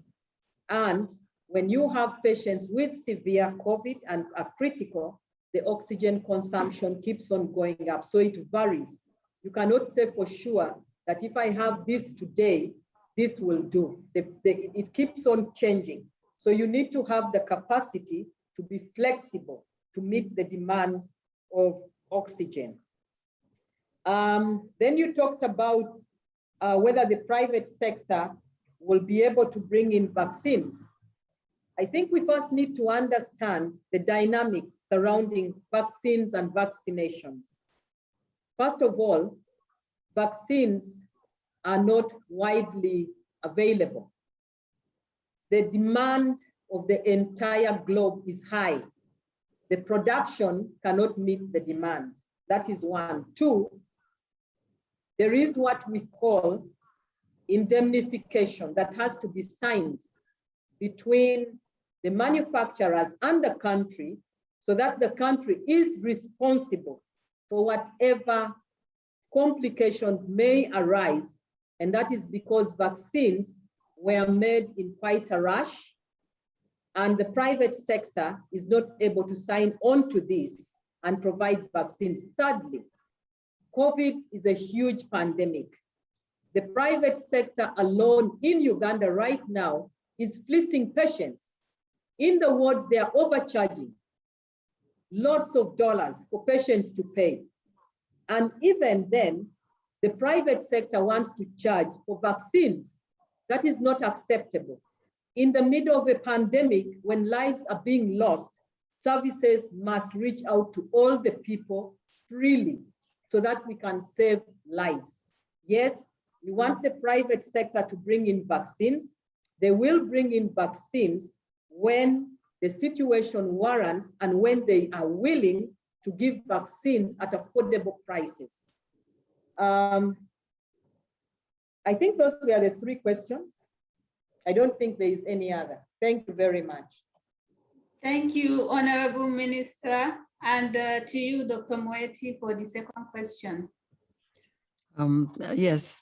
And when you have patients with severe COVID and are critical, the oxygen consumption keeps on going up. So it varies. You cannot say for sure that if I have this today, this will do. It keeps on changing. So you need to have the capacity to be flexible to meet the demands of oxygen. Then you talked about whether the private sector will be able to bring in vaccines. I think we first need to understand the dynamics surrounding vaccines and vaccinations. First of all, vaccines are not widely available. The demand of the entire globe is high. The production cannot meet the demand. That is one. Two, there is what we call indemnification that has to be signed between the manufacturers and the country, so that the country is responsible for whatever complications may arise. And that is because vaccines were made in quite a rush, and the private sector is not able to sign on to this and provide vaccines. Thirdly, COVID is a huge pandemic. The private sector alone in Uganda right now is fleecing patients. In the wards, they are overcharging lots of dollars for patients to pay. And even then, the private sector wants to charge for vaccines. That is not acceptable. In the middle of a pandemic, when lives are being lost, services must reach out to all the people freely so that we can save lives. Yes, we want the private sector to bring in vaccines. They will bring in vaccines when the situation warrants and when they are willing to give vaccines at affordable prices. I think those were the three questions. I don't think there is any other. Thank you very much. Thank you, Honorable Minister. And to you, Dr. Moeti, for the second question. Yes.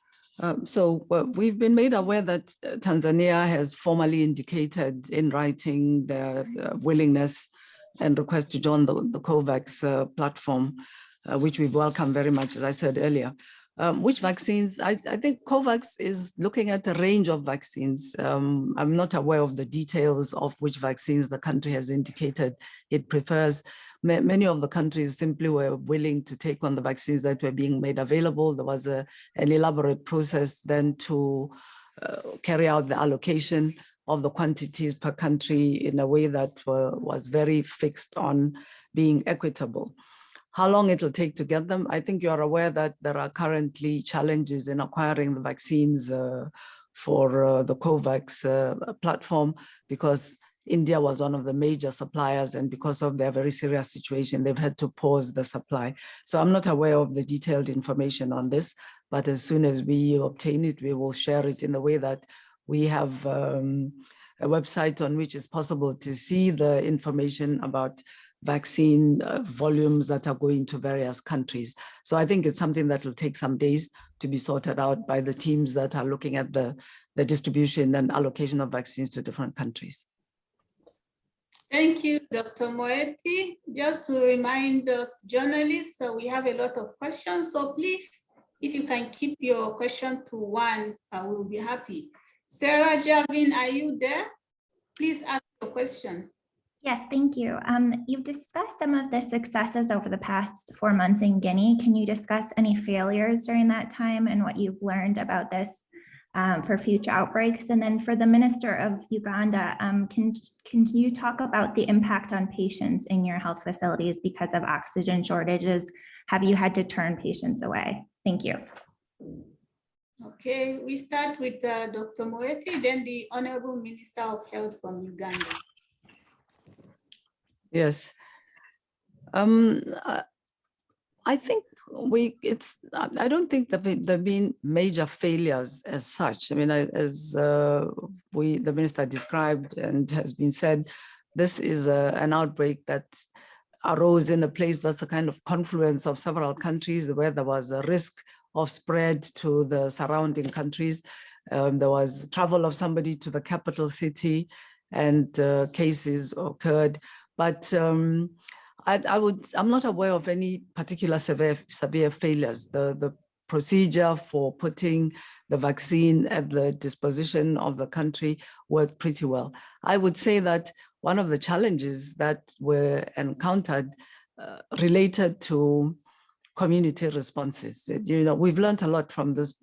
We've been made aware that Tanzania has formally indicated in writing their willingness and request to join the COVAX platform, which we welcome very much, as I said earlier. Which vaccines? I think COVAX is looking at a range of vaccines. I'm not aware of the details of which vaccines the country has indicated it prefers. Many of the countries simply were willing to take on the vaccines that were being made available. There was an elaborate process then to carry out the allocation of the quantities per country in a way that was very fixed on being equitable. How long it'll take to get them? I think you're aware that there are currently challenges in acquiring the vaccines for the COVAX platform, because India was one of the major suppliers, and because of their very serious situation, they've had to pause the supply. So I'm not aware of the detailed information on this, but as soon as we obtain it, we will share it in a way that we have a website on which it's possible to see the information about vaccine volumes that are going to various countries. So I think it's something that will take some days to be sorted out by the teams that are looking at the distribution and allocation of vaccines to different countries. Thank you, Dr. Moeti. Just to remind us journalists, we have a lot of questions. So please, if you can keep your question to one, I will be happy. Sarah Javin, are you there? Please ask your question. Yes, thank you. You've discussed some of the successes over the past 4 months in Guinea. Can you discuss any failures during that time and what you've learned about this for future outbreaks? And then for the Minister of Uganda, can you talk about the impact on patients in your health facilities because of oxygen shortages? Have you had to turn patients away? Thank you. Okay, we start with Dr. Moeti, then the Honorable Minister of Health from Uganda. Yes. I think I don't think that there have been major failures as such. I mean, as the minister described and has been said, this is an outbreak that arose in a place that's a kind of confluence of several countries where there was a risk of spread to the surrounding countries. There was travel of somebody to the capital city and cases occurred. But I'm not aware of any particular severe failures. The procedure for putting the vaccine at the disposition of the country worked pretty well. I would say that one of the challenges that were encountered related to community responses. You know, we've learned a lot from this,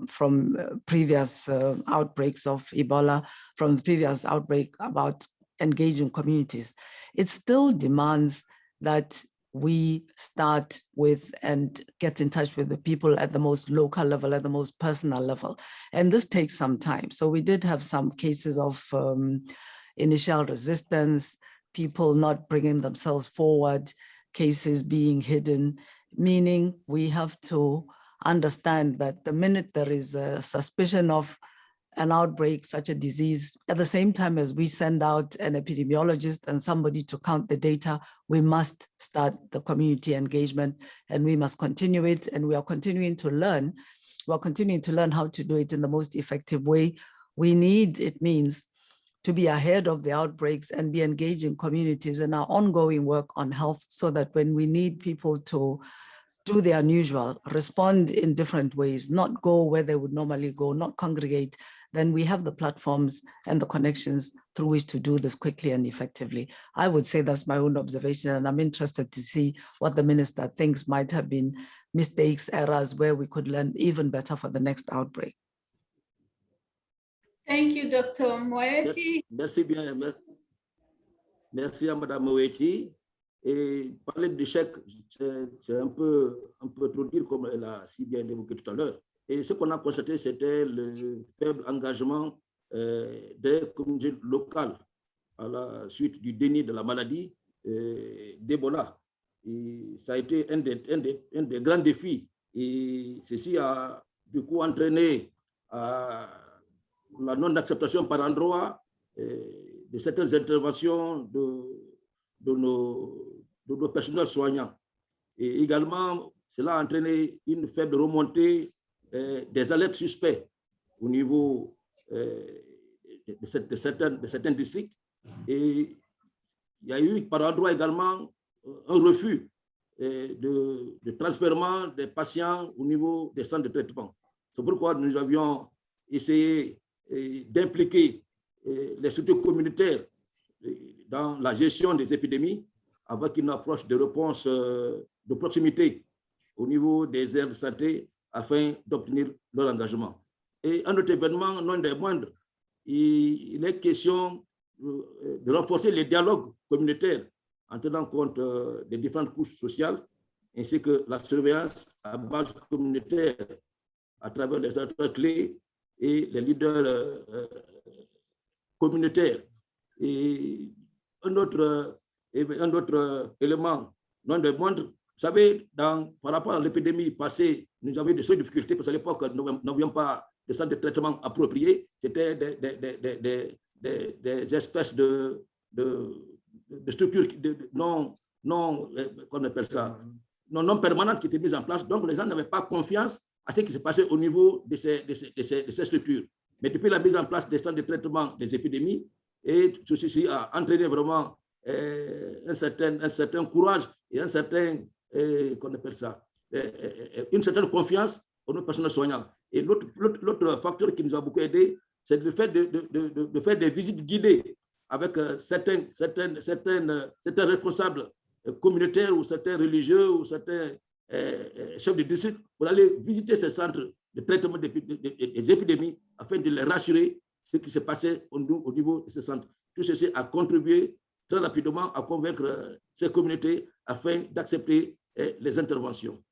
from previous outbreaks of Ebola, from the previous outbreak about engaging communities. It still demands that we start with and get in touch with the people at the most local level, at the most personal level. And this takes some time. So we did have some cases of initial resistance, people not bringing themselves forward, cases being hidden, meaning we have to understand that the minute there is a suspicion of an outbreak, such a disease, at the same time as we send out an epidemiologist and somebody to count the data, we must start the community engagement and we must continue it. And we are continuing to learn. We're continuing to learn how to do it in the most effective way. We need, it means, to be ahead of the outbreaks and be engaging communities in our ongoing work on health, so that when we need people to do the unusual, respond in different ways, not go where they would normally go, not congregate, then we have the platforms and the connections through which to do this quickly and effectively. I would say that's my own observation, and I'm interested to see what the minister thinks might have been mistakes, errors, where we could learn even better for the next outbreak. Thank you, Dr. Moeti. Merci bien. Merci à Mme Moeti. Et parler d'échec, c'est un peu trop dire, comme elle a si bien évoqué tout à l'heure. Et ce qu'on a constaté, c'était le faible engagement des communautés locales à la suite du déni de la maladie d'Ebola. Et ça a été un des grands défis. Et ceci a du coup entraîné la non-acceptation par endroit de certaines interventions de nos personnels soignants. Et également, cela a entraîné une faible remontée des alertes suspects au niveau de certains districts. Et il y a eu par endroit également un refus de transfèrement des patients au niveau des centres de traitement. C'est pourquoi nous avions essayé d'impliquer les structures communautaires dans la gestion des épidémies avec une approche de réponse de proximité au niveau des aires de santé afin d'obtenir leur engagement. Et un autre événement, non des moindres, il est question de renforcer les dialogues communautaires en tenant compte des différentes couches sociales, ainsi que la surveillance à base communautaire à travers les acteurs clés et les leaders communautaires. Et un autre élément, non des moindres, vous savez, par rapport à l'épidémie passée, nous avions des difficultés parce qu'à l'époque, nous n'avions pas de centres de traitement appropriés. C'était des espèces de structures non permanentes qui étaient mises en place. Donc, les gens n'avaient pas confiance à ce qui se passait au niveau de ces structures. Mais depuis la mise en place des centres de traitement des épidémies, et tout ceci a entraîné vraiment un certain courage et une certaine confiance aux nos personnels soignants. Et l'autre facteur qui nous a beaucoup aidé, c'est le fait de faire des visites guidées avec certains responsables communautaires ou certains religieux ou certains chefs de district pour aller visiter ces centres de traitement des épidémies afin de les rassurer ce qui s'est passé au niveau de ces centres. Tout ceci a contribué très rapidement à convaincre ces communautés afin d'accepter les interventions.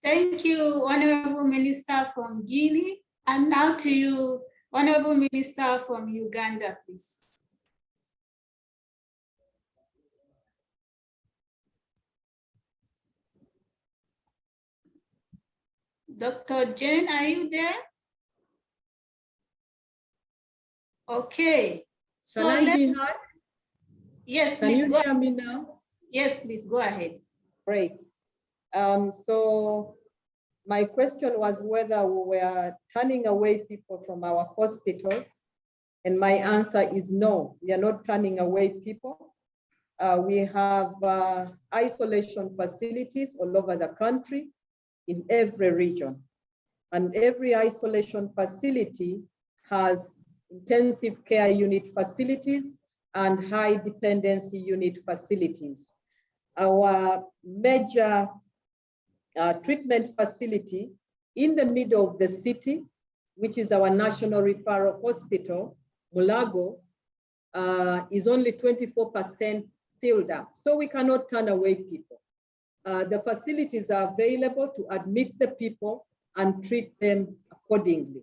Thank you, Honorable Minister from Guinea. And now to you, Honorable Minister from Uganda, please. Dr. Jane, are you there? Okay. Can I be heard? Yes, please. Can you hear me now? Yes, please, go ahead. Great. So my question was whether we were turning away people from our hospitals. And my answer is no, we are not turning away people. We have isolation facilities all over the country in every region. And every isolation facility has intensive care unit facilities and high dependency unit facilities. Our major treatment facility in the middle of the city, which is our National Referral Hospital, Mulago, is only 24% filled up. So we cannot turn away people. The facilities are available to admit the people and treat them accordingly.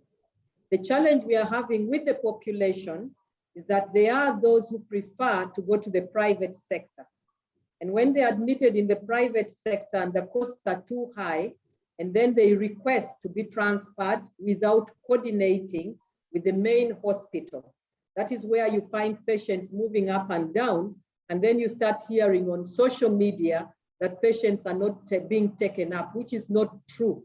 The challenge we are having with the population is that there are those who prefer to go to the private sector. And when they're admitted in the private sector and the costs are too high, and then they request to be transferred without coordinating with the main hospital. That is where you find patients moving up and down, and then you start hearing on social media that patients are not being taken up, which is not true.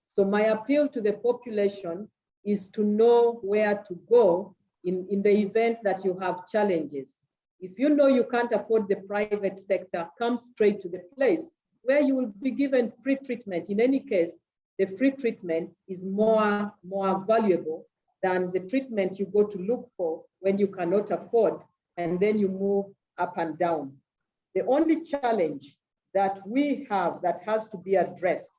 So my appeal to the population is to know where to go in the event that you have challenges. If you know you can't afford the private sector, come straight to the place where you will be given free treatment. In any case, the free treatment is more valuable than the treatment you go to look for when you cannot afford, and then you move up and down. The only challenge that we have that has to be addressed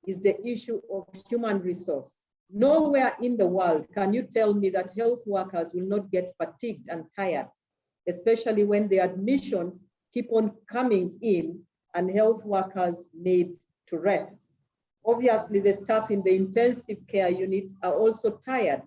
is the issue of human resource. Nowhere in the world can you tell me that health workers will not get fatigued and tired, especially when the admissions keep on coming in and health workers need to rest. Obviously, the staff in the intensive care unit are also tired.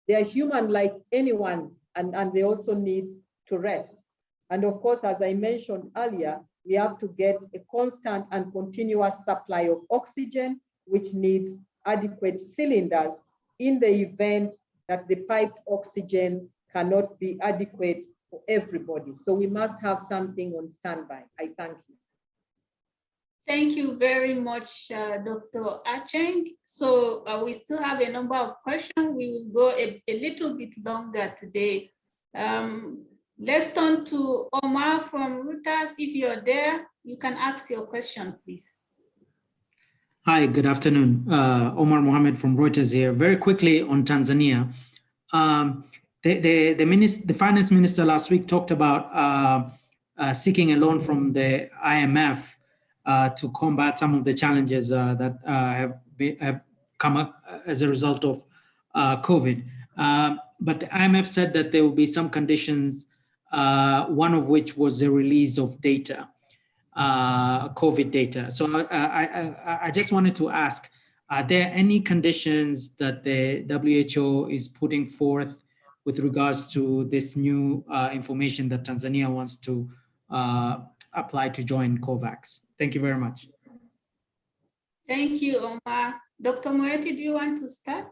They are human like anyone, and they also need to rest. And of course, as I mentioned earlier, we have to get a constant and continuous supply of oxygen, which needs adequate cylinders in the event that the piped oxygen cannot be adequate for everybody. So we must have something on standby. I thank you. Thank you very much, Dr. Acheng. So we still have a number of questions. We will go a little bit longer today. Let's turn to Omar from Reuters. If you're there, you can ask your question, please. Hi, good afternoon. Omar Mohammed from Reuters here. Very quickly on Tanzania. The finance minister last week talked about seeking a loan from the IMF to combat some of the challenges that have come up as a result of COVID. But the IMF said that there will be some conditions, one of which was the release of data, COVID data. So I just wanted to ask, are there any conditions that the WHO is putting forth with regards to this new information that Tanzania wants to apply to join COVAX? Thank you very much. Thank you, Omar. Dr. Moeti, do you want to start?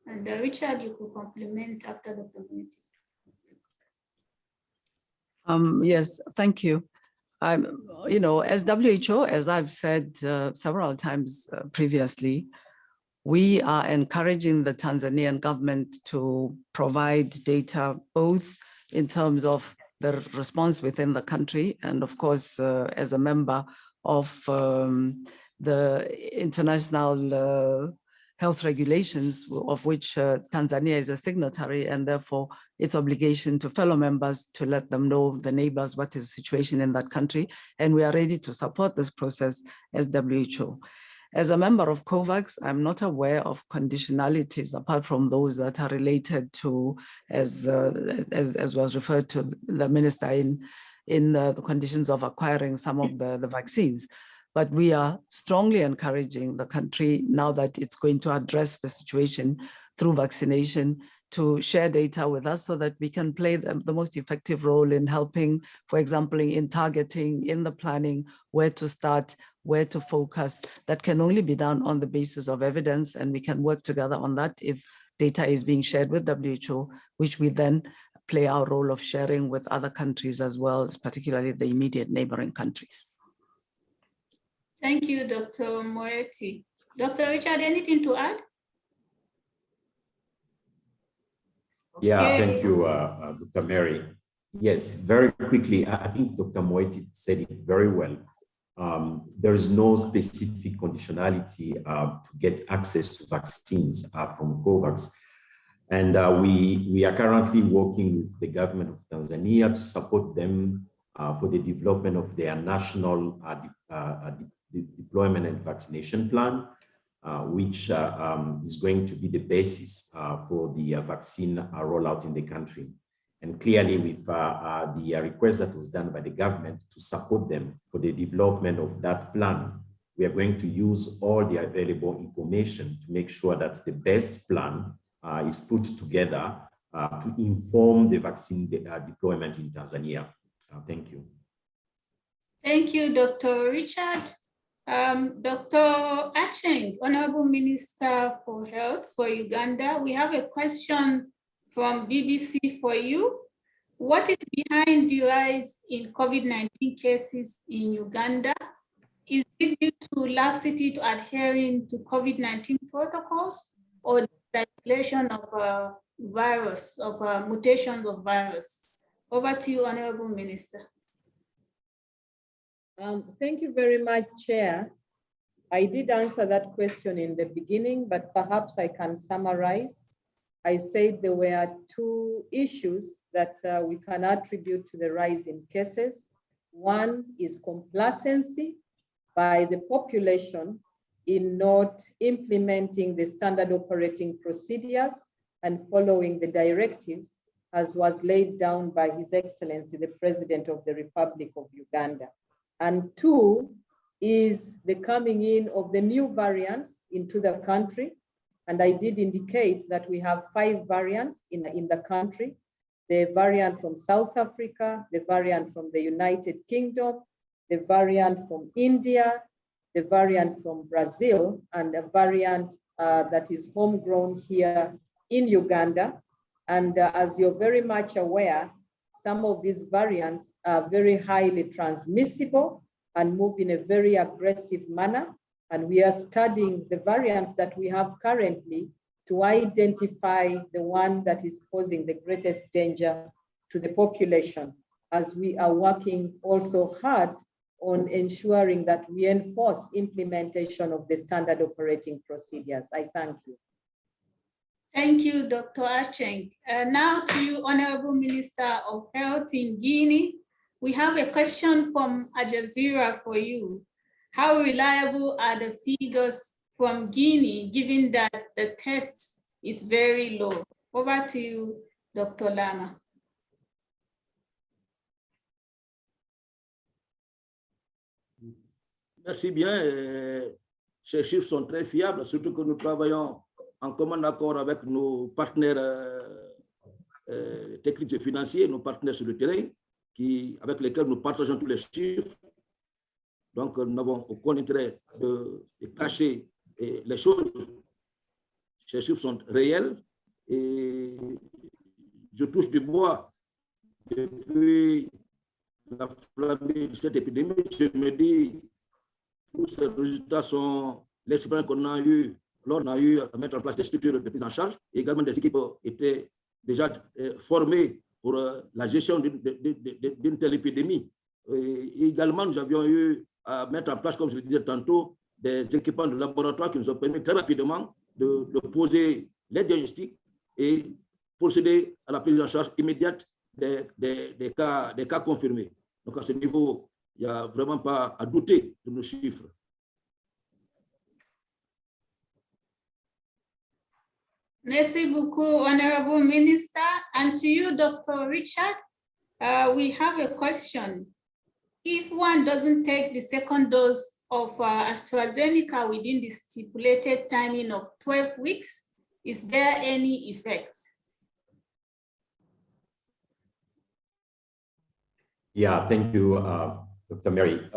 And Richard, you could complement after Dr. Moeti. Yes, thank you. You know, as WHO, as I've said several times previously, we are encouraging the Tanzanian government to provide data both in terms of the response within the country and, of course, as a member of the international health regulations, of which Tanzania is a signatory, and therefore its obligation to fellow members to let them know, the neighbors, what is the situation in that country. And we are ready to support this process as WHO. As a member of COVAX, I'm not aware of conditionalities apart from those that are related to, as was referred to the minister, in the conditions of acquiring some of the vaccines. But we are strongly encouraging the country, now that it's going to address the situation through vaccination, to share data with us so that we can play the most effective role in helping, for example, in targeting, in the planning, where to start, where to focus. That can only be done on the basis of evidence, and we can work together on that if data is being shared with WHO, which we then play our role of sharing with other countries as well, particularly the immediate neighboring countries. Thank you, Dr. Moeti. Dr. Richard, anything to add? Yeah, Okay. thank you, Dr. Mary. Yes, very quickly, I think Dr. Moeti said it very well. There is no specific conditionality to get access to vaccines from COVAX. And we are currently working with the government of Tanzania to support them for the development of their national deployment and vaccination plan, which is going to be the basis for the vaccine rollout in the country. And clearly with the request that was done by the government to support them for the development of that plan, we are going to use all the available information to make sure that the best plan is put together to inform the vaccine deployment in Tanzania. Thank you. Thank you, Dr. Richard. Dr. Acheng, Honorable Minister for Health for Uganda, we have a question from BBC for you. What is behind the rise in COVID-19 cases in Uganda? Is it due to laxity to adhering to COVID-19 protocols or the circulation of mutations of virus? Over to you, Honorable Minister. Thank you very much, Chair. I did answer that question in the beginning, but perhaps I can summarize. I said there were two issues that we can attribute to the rise in cases. One is complacency by the population in not implementing the standard operating procedures and following the directives as was laid down by His Excellency, the President of the Republic of Uganda. And two is the coming in of the new variants into the country. And I did indicate that we have 5 variants in the country: the variant from South Africa, the variant from the United Kingdom, the variant from India, the variant from Brazil, and a variant that is homegrown here in Uganda. And as you're very much aware, some of these variants are very highly transmissible and move in a very aggressive manner. And we are studying the variants that we have currently to identify the one that is posing the greatest danger to the population, as we are working also hard on ensuring that we enforce implementation of the standard operating procedures. I thank you. Thank you, Dr. Acheng. Now to you, Honorable Minister of Health in Guinea. We have a question from Al Jazeera for you. How reliable are the figures from Guinea, given that the test is very low? Over to you, Dr. Lama. Merci bien. Ces chiffres sont très fiables, surtout que nous travaillons en commun accord avec nos partenaires techniques et financiers, nos partenaires sur le terrain, avec lesquels nous partageons tous les chiffres. Donc, nous n'avons aucun intérêt de cacher les choses. Ces chiffres sont réels et je touche du bois depuis la flambée de cette épidémie. Je me dis que tous ces résultats sont l'expérience qu'on a eue lorsqu'on a eu à mettre en place des structures de prise en charge. Et également, des équipes étaient déjà formées pour la gestion d'une telle épidémie. Et également, nous avions eu à mettre en place, comme je le disais tantôt, des équipements de laboratoire qui nous ont permis très rapidement de poser les diagnostics et procéder à la prise en charge immédiate des cas confirmés. Donc, à ce niveau, il n'y a vraiment pas à douter de nos chiffres. Merci beaucoup, Honorable Minister. And to you, Dr. Richard, we have a question. If one doesn't take the second dose of AstraZeneca within the stipulated timing of 12 weeks, is there any effect? Yeah, thank you, Dr. Mary.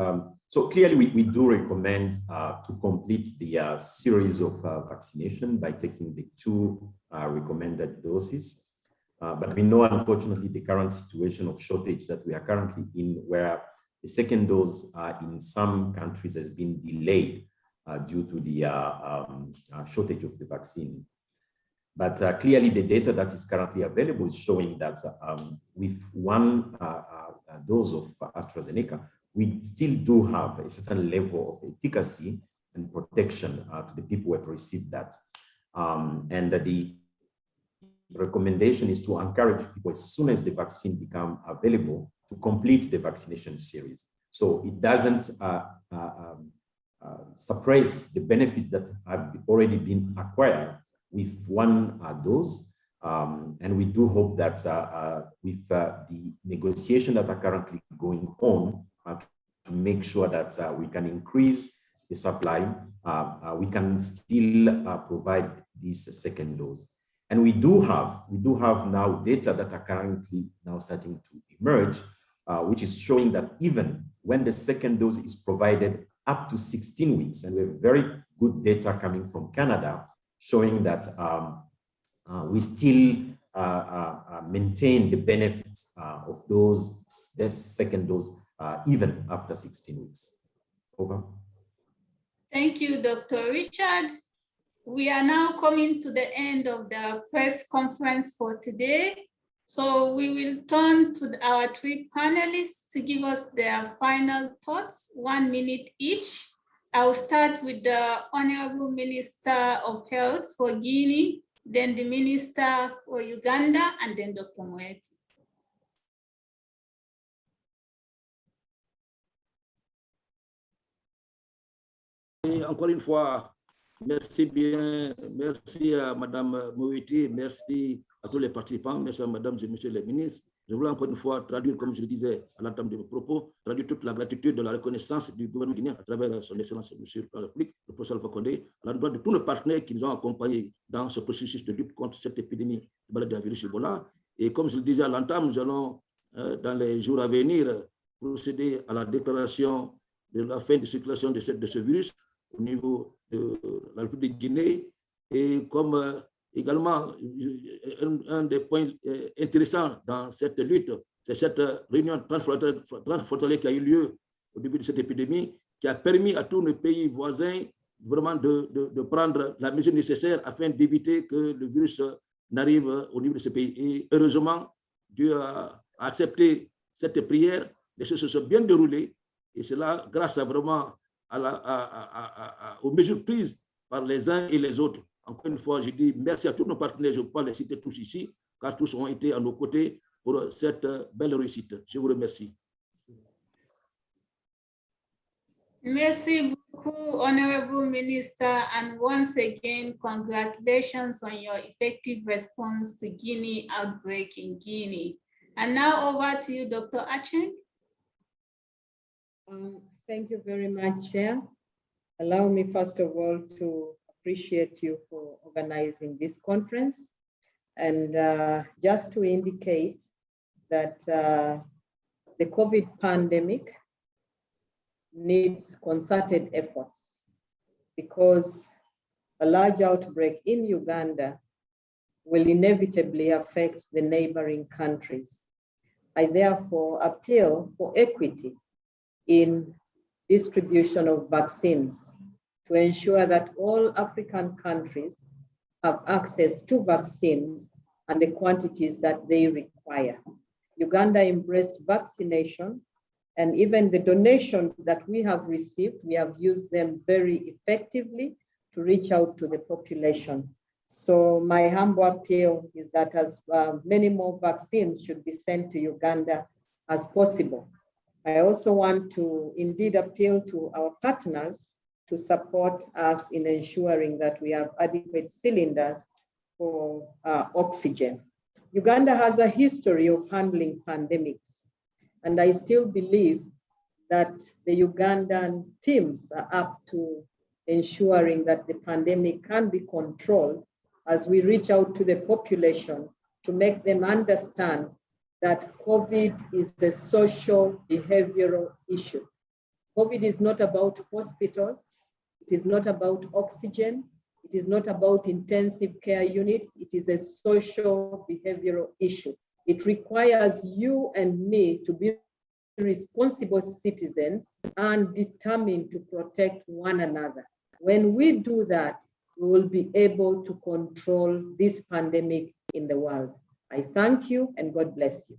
So clearly, we do recommend to complete the series of vaccination by taking the 2 recommended doses. But we know, unfortunately, the current situation of shortage that we are currently in, where the second dose in some countries has been delayed due to the shortage of the vaccine. But clearly, the data that is currently available is showing that with 1 dose of AstraZeneca, we still do have a certain level of efficacy and protection to the people who have received that. And the recommendation is to encourage people, as soon as the vaccine becomes available, to complete the vaccination series. So it doesn't suppress the benefit that have already been acquired with 1 dose. And we do hope that with the negotiations that are currently going on to make sure that we can increase the supply, we can still provide this second dose. And we do have now data that are currently now starting to emerge which is showing that even when the second dose is provided up to 16 weeks, and we have very good data coming from Canada showing that we still maintain the benefits of this second dose even after 16 weeks. Over. Thank you, Dr. Richard. We are now coming to the end of the press conference for today. So we will turn to our three panelists to give us their final thoughts, 1 minute each. I'll start with the Honorable Minister of Health for Guinea, then the Minister for Uganda, and then Dr. Moeti. Et encore une fois, merci bien, merci à Madame Moeti, merci à tous les participants, merci à Madame et Monsieur les ministres. Je voulais encore une fois traduire, comme je le disais à l'entame de mes propos, traduire toute la gratitude de la reconnaissance du gouvernement guinéen à travers son Excellence Monsieur le République, le professeur Alpha Condé, à l'endroit de tous nos partenaires qui nous ont accompagnés dans ce processus de lutte contre cette épidémie de maladie à virus Ebola. Et comme je le disais à l'entame, nous allons, dans les jours à venir, procéder à la déclaration de la fin de circulation de ce virus au niveau de la République de Guinée. Et comme également, un des points intéressants dans cette lutte, c'est cette réunion transfrontalière qui a eu lieu au début de cette épidémie, qui a permis à tous nos pays voisins vraiment de prendre la mesure nécessaire afin d'éviter que le virus n'arrive au niveau de ce pays. Et heureusement, Dieu a accepté cette prière, les choses se sont bien déroulées, et cela grâce à vraiment aux mesures prises par les uns et les autres. Encore une fois, je dis merci à tous nos partenaires, je ne peux pas les citer tous ici, car tous ont été à nos côtés pour cette belle réussite. Je vous remercie. Merci beaucoup, Honorable Minister, and once again, congratulations on your effective response to Guinea outbreak in Guinea. And now over to you, Dr. Acheng. Thank you very much, Chair. Allow me, first of all, to appreciate you for organizing this conference. And just to indicate that the COVID pandemic needs concerted efforts, because a large outbreak in Uganda will inevitably affect the neighboring countries. I therefore appeal for equity in distribution of vaccines to ensure that all African countries have access to vaccines and the quantities that they require. Uganda embraced vaccination, and even the donations that we have received, we have used them very effectively to reach out to the population. So my humble appeal is that as many more vaccines should be sent to Uganda as possible. I also want to indeed appeal to our partners to support us in ensuring that we have adequate cylinders for oxygen. Uganda has a history of handling pandemics, and I still believe that the Ugandan teams are up to ensuring that the pandemic can be controlled as we reach out to the population to make them understand that COVID is a social behavioral issue. COVID is not about hospitals. It is not about oxygen. It is not about intensive care units. It is a social behavioral issue. It requires you and me to be responsible citizens and determined to protect one another. When we do that, we will be able to control this pandemic in the world. I thank you and God bless you.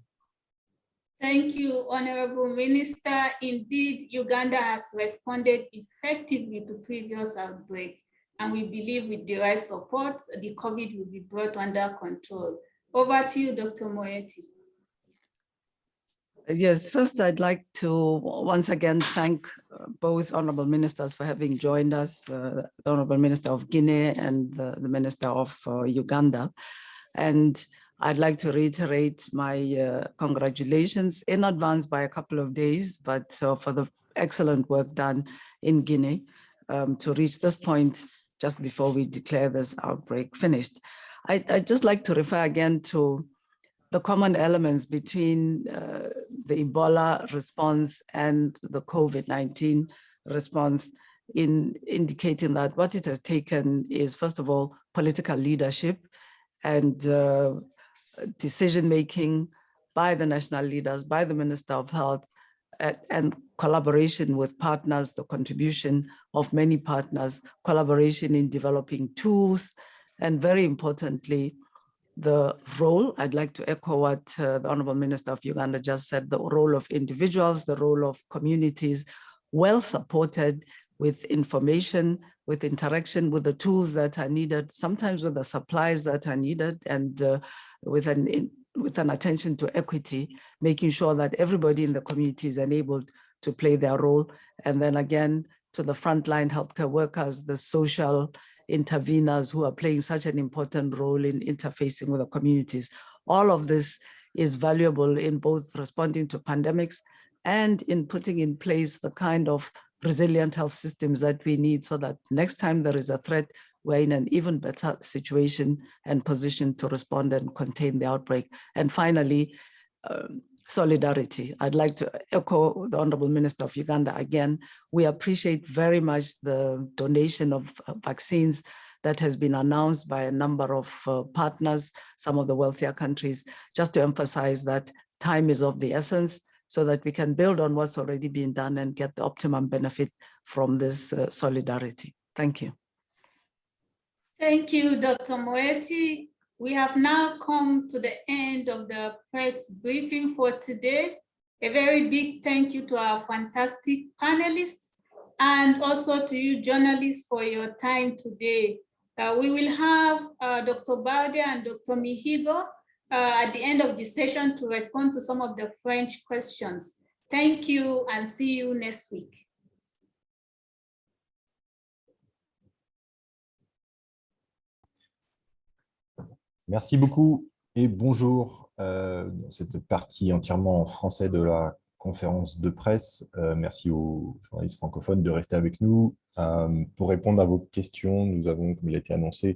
Thank you, Honorable Minister. Indeed, Uganda has responded effectively to previous outbreak, and we believe with the right support, the COVID will be brought under control. Over to you, Dr. Moeti. Yes, first I'd like to once again thank both honorable ministers for having joined us, the Honorable Minister of Guinea and the Minister of Uganda. And I'd like to reiterate my congratulations in advance by a couple of days, but for the excellent work done in Guinea to reach this point just before we declare this outbreak finished. I'd just like to refer again to the common elements between the Ebola response and the COVID-19 response, in indicating that what it has taken is, first of all, political leadership and decision-making by the national leaders, by the Minister of Health, and collaboration with partners, the contribution of many partners, collaboration in developing tools, and very importantly, the role, I'd like to echo what the Honorable Minister of Uganda just said, the role of individuals, the role of communities, well supported with information, with interaction, with the tools that are needed, sometimes with the supplies that are needed, and with an attention to equity, making sure that everybody in the community is enabled to play their role. And then again, to the frontline healthcare workers, the social interveners who are playing such an important role in interfacing with the communities. All of this is valuable in both responding to pandemics and in putting in place the kind of resilient health systems that we need so that next time there is a threat, we're in an even better situation and position to respond and contain the outbreak. And finally, solidarity. I'd like to echo the Honorable Minister of Uganda again. We appreciate very much the donation of vaccines that has been announced by a number of partners, some of the wealthier countries, just to emphasize that time is of the essence so that we can build on what's already been done and get the optimum benefit from this solidarity. Thank you. Thank you, Dr. Moeti. We have now come to the end of the press briefing for today. A very big thank you to our fantastic panelists and also to you journalists for your time today. We will have Dr. Balde and Dr. Mihigo at the end of the session to respond to some of the French questions. Thank you and see you next week. Merci beaucoup et bonjour. Dans cette partie entièrement en français de la conférence de presse, merci aux journalistes francophones de rester avec nous. Pour répondre à vos questions, nous avons, comme il a été annoncé,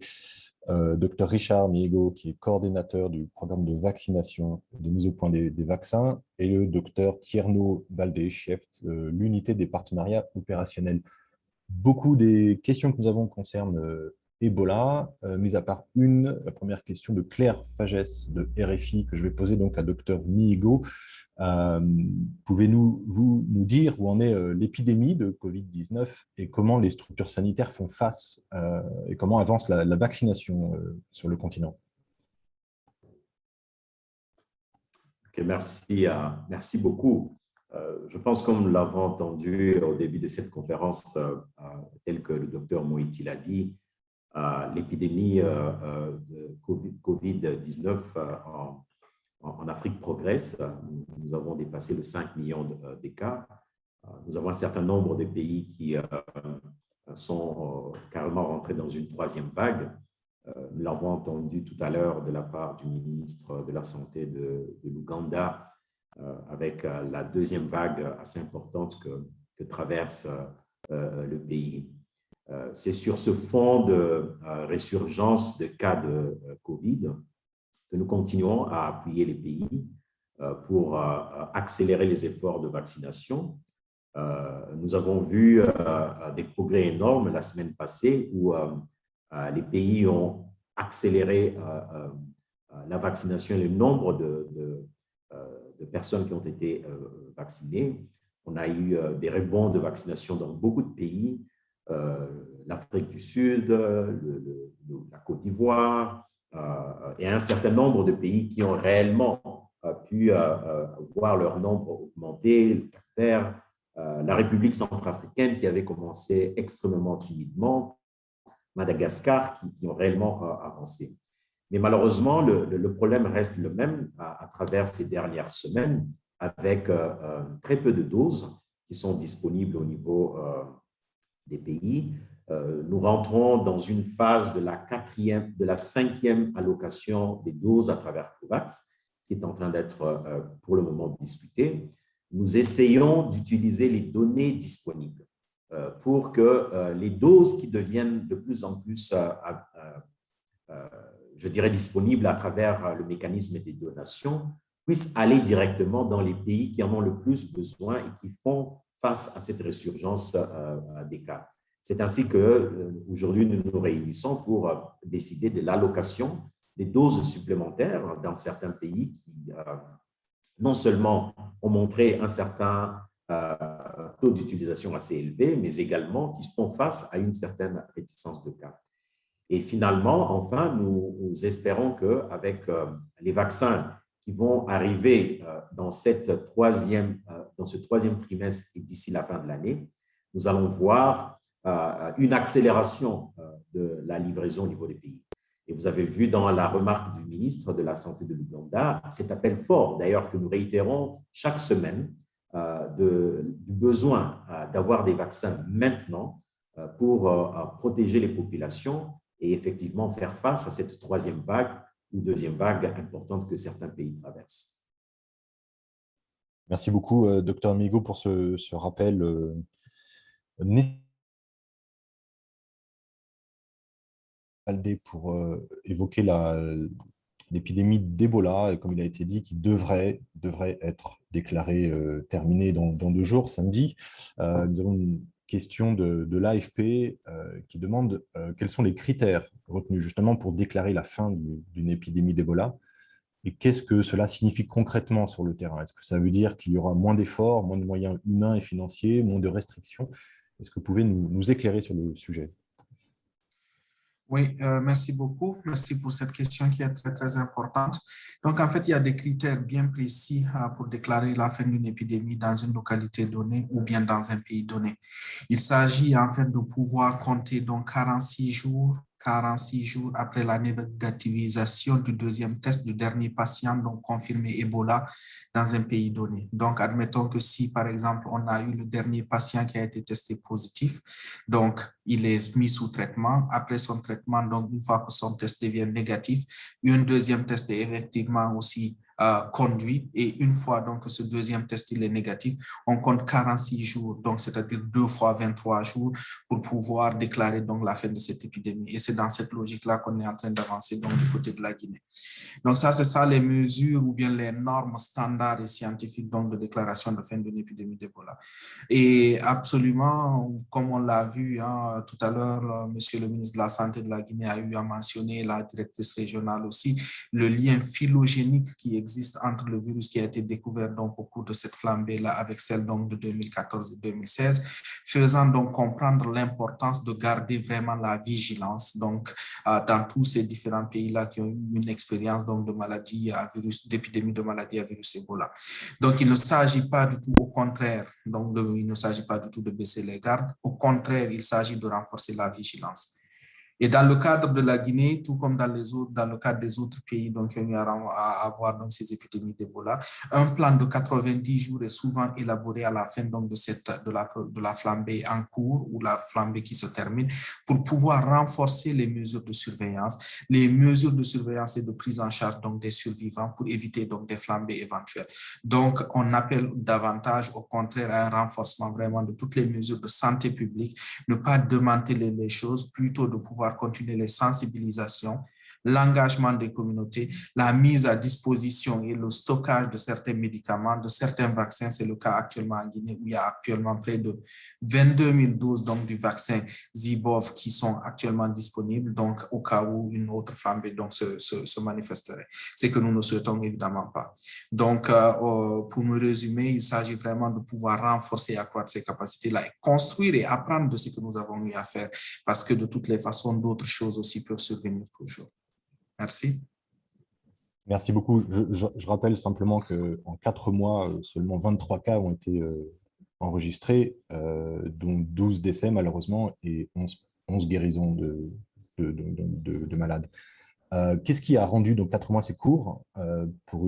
Dr Richard Miego, qui est coordinateur du programme de vaccination de mise au point des vaccins, et le Dr Tierno Baldé, chef de l'unité des partenariats opérationnels. Beaucoup des questions que nous avons concernent Ebola, mis à part la première question de Claire Fagès de RFI que je vais poser donc à Dr Mihigo. Pouvez-vous nous dire où en est l'épidémie de Covid-19 et comment les structures sanitaires font face et comment avance la vaccination sur le continent? Okay, merci beaucoup. Je pense, comme nous l'avons entendu au début de cette conférence, tel que le docteur Moeti l'a dit, l'épidémie de Covid-19 en Afrique progresse. Nous avons dépassé les 5 millions de cas. Nous avons un certain nombre de pays qui sont carrément rentrés dans une troisième vague. Nous l'avons entendu tout à l'heure de la part du ministre de la Santé de l'Ouganda, avec la deuxième vague assez importante que traverse le pays. C'est sur ce fond de résurgence de cas de Covid que nous continuons à appuyer les pays pour accélérer les efforts de vaccination. Nous avons vu des progrès énormes la semaine passée où les pays ont accéléré la vaccination et le nombre de personnes qui ont été vaccinées. On a eu des rebonds de vaccination dans beaucoup de pays. L'Afrique du Sud, la Côte d'Ivoire et un certain nombre de pays qui ont réellement pu voir leur nombre augmenter, le Cap-Vert, la République centrafricaine qui avait commencé extrêmement timidement, Madagascar qui ont réellement avancé. Mais malheureusement, le problème reste le même à travers ces dernières semaines avec très peu de doses qui sont disponibles au niveau des pays. Nous rentrons dans une phase de la 5e allocation des doses à travers COVAX, qui est en train d'être pour le moment discutée. Nous essayons d'utiliser les données disponibles pour que les doses qui deviennent de plus en plus, je dirais, disponibles à travers le mécanisme des donations puisse aller directement dans les pays qui en ont le plus besoin et qui font face à cette résurgence des cas. C'est ainsi qu'aujourd'hui, nous nous réunissons pour décider de l'allocation des doses supplémentaires dans certains pays qui non seulement ont montré un certain taux d'utilisation assez élevé, mais également qui font face à une certaine réticence de cas. Et finalement, enfin, nous espérons qu'avec les vaccins qui vont arriver dans ce troisième trimestre et d'ici la fin de l'année, nous allons voir une accélération de la livraison au niveau des pays. Et vous avez vu dans la remarque du ministre de la Santé de l'Ouganda cet appel fort, d'ailleurs, que nous réitérons chaque semaine du besoin d'avoir des vaccins maintenant pour protéger les populations et effectivement faire face à cette troisième vague ou deuxième vague importante que certains pays traversent. Merci beaucoup, Dr Migo, pour ce rappel pour évoquer l'épidémie d'Ebola, comme il a été dit, qui devrait être déclarée terminée dans 2 jours, samedi. Nous avons une question de l'AFP qui demande quels sont les critères retenus justement pour déclarer la fin d'une épidémie d'Ebola et qu'est-ce que cela signifie concrètement sur le terrain. Est-ce que ça veut dire qu'il y aura moins d'efforts, moins de moyens humains et financiers, moins de restrictions? Est-ce que vous pouvez nous éclairer sur le sujet? Oui, merci beaucoup. Merci pour cette question qui est très, très importante. Donc, en fait, il y a des critères bien précis pour déclarer la fin d'une épidémie dans une localité donnée ou bien dans un pays donné. Il s'agit en fait de pouvoir compter donc 46 jours après la négativisation du deuxième test du dernier patient donc confirmé Ebola dans un pays donné. Donc, admettons que si, par exemple, on a eu le dernier patient qui a été testé positif, donc il est mis sous traitement. Après son traitement, donc une fois que son test devient négatif, un deuxième test est effectivement aussi conduit et une fois donc que ce deuxième test il est négatif, on compte 46 jours, donc c'est-à-dire 2 fois 23 jours pour pouvoir déclarer donc la fin de cette épidémie. Et c'est dans cette logique-là qu'on est en train d'avancer donc du côté de la Guinée. Donc ça, c'est ça les mesures ou bien les normes standards et scientifiques donc de déclaration de fin d'une épidémie d'Ebola. Et absolument, comme on l'a vu tout à l'heure, monsieur le ministre de la Santé de la Guinée a eu à mentionner, la directrice régionale aussi, le lien phylogénique qui existe entre le virus qui a été découvert donc au cours de cette flambée-là avec celle donc de 2014 et 2016, faisant donc comprendre l'importance de garder vraiment la vigilance donc dans tous ces différents pays-là qui ont eu une expérience donc de maladie à virus, d'épidémie de maladie à virus Ebola. Donc il ne s'agit pas du tout, au contraire, donc il ne s'agit pas du tout de baisser les gardes, au contraire, il s'agit de renforcer la vigilance. Et dans le cadre de la Guinée, tout comme dans le cadre des autres pays donc, qui ont eu à avoir donc, ces épidémies d'Ebola, un plan de 90 jours est souvent élaboré à la fin donc, de la flambée en cours ou la flambée qui se termine pour pouvoir renforcer les mesures de surveillance et de prise en charge donc, des survivants pour éviter donc, des flambées éventuelles. Donc, on appelle davantage au contraire à un renforcement vraiment de toutes les mesures de santé publique, ne pas démanteler les choses, plutôt de pouvoir continuer les sensibilisations, l'engagement des communautés, la mise à disposition et le stockage de certains médicaments, de certains vaccins. C'est le cas actuellement en Guinée où il y a actuellement près de 22 000 doses donc, du vaccin Zibov qui sont actuellement disponibles donc, au cas où une autre flambée donc, se manifesterait. C'est que nous ne souhaitons évidemment pas. Donc, pour me résumer, il s'agit vraiment de pouvoir renforcer et accroître ces capacités-là et construire et apprendre de ce que nous avons eu à faire parce que de toutes les façons, d'autres choses aussi peuvent survenir toujours. Merci. Merci beaucoup. Je rappelle simplement qu'en 4 mois, seulement 23 cas ont été enregistrés, dont 12 décès malheureusement et 11 guérisons de malades. Qu'est-ce qui a rendu, donc 4 mois c'est court, pour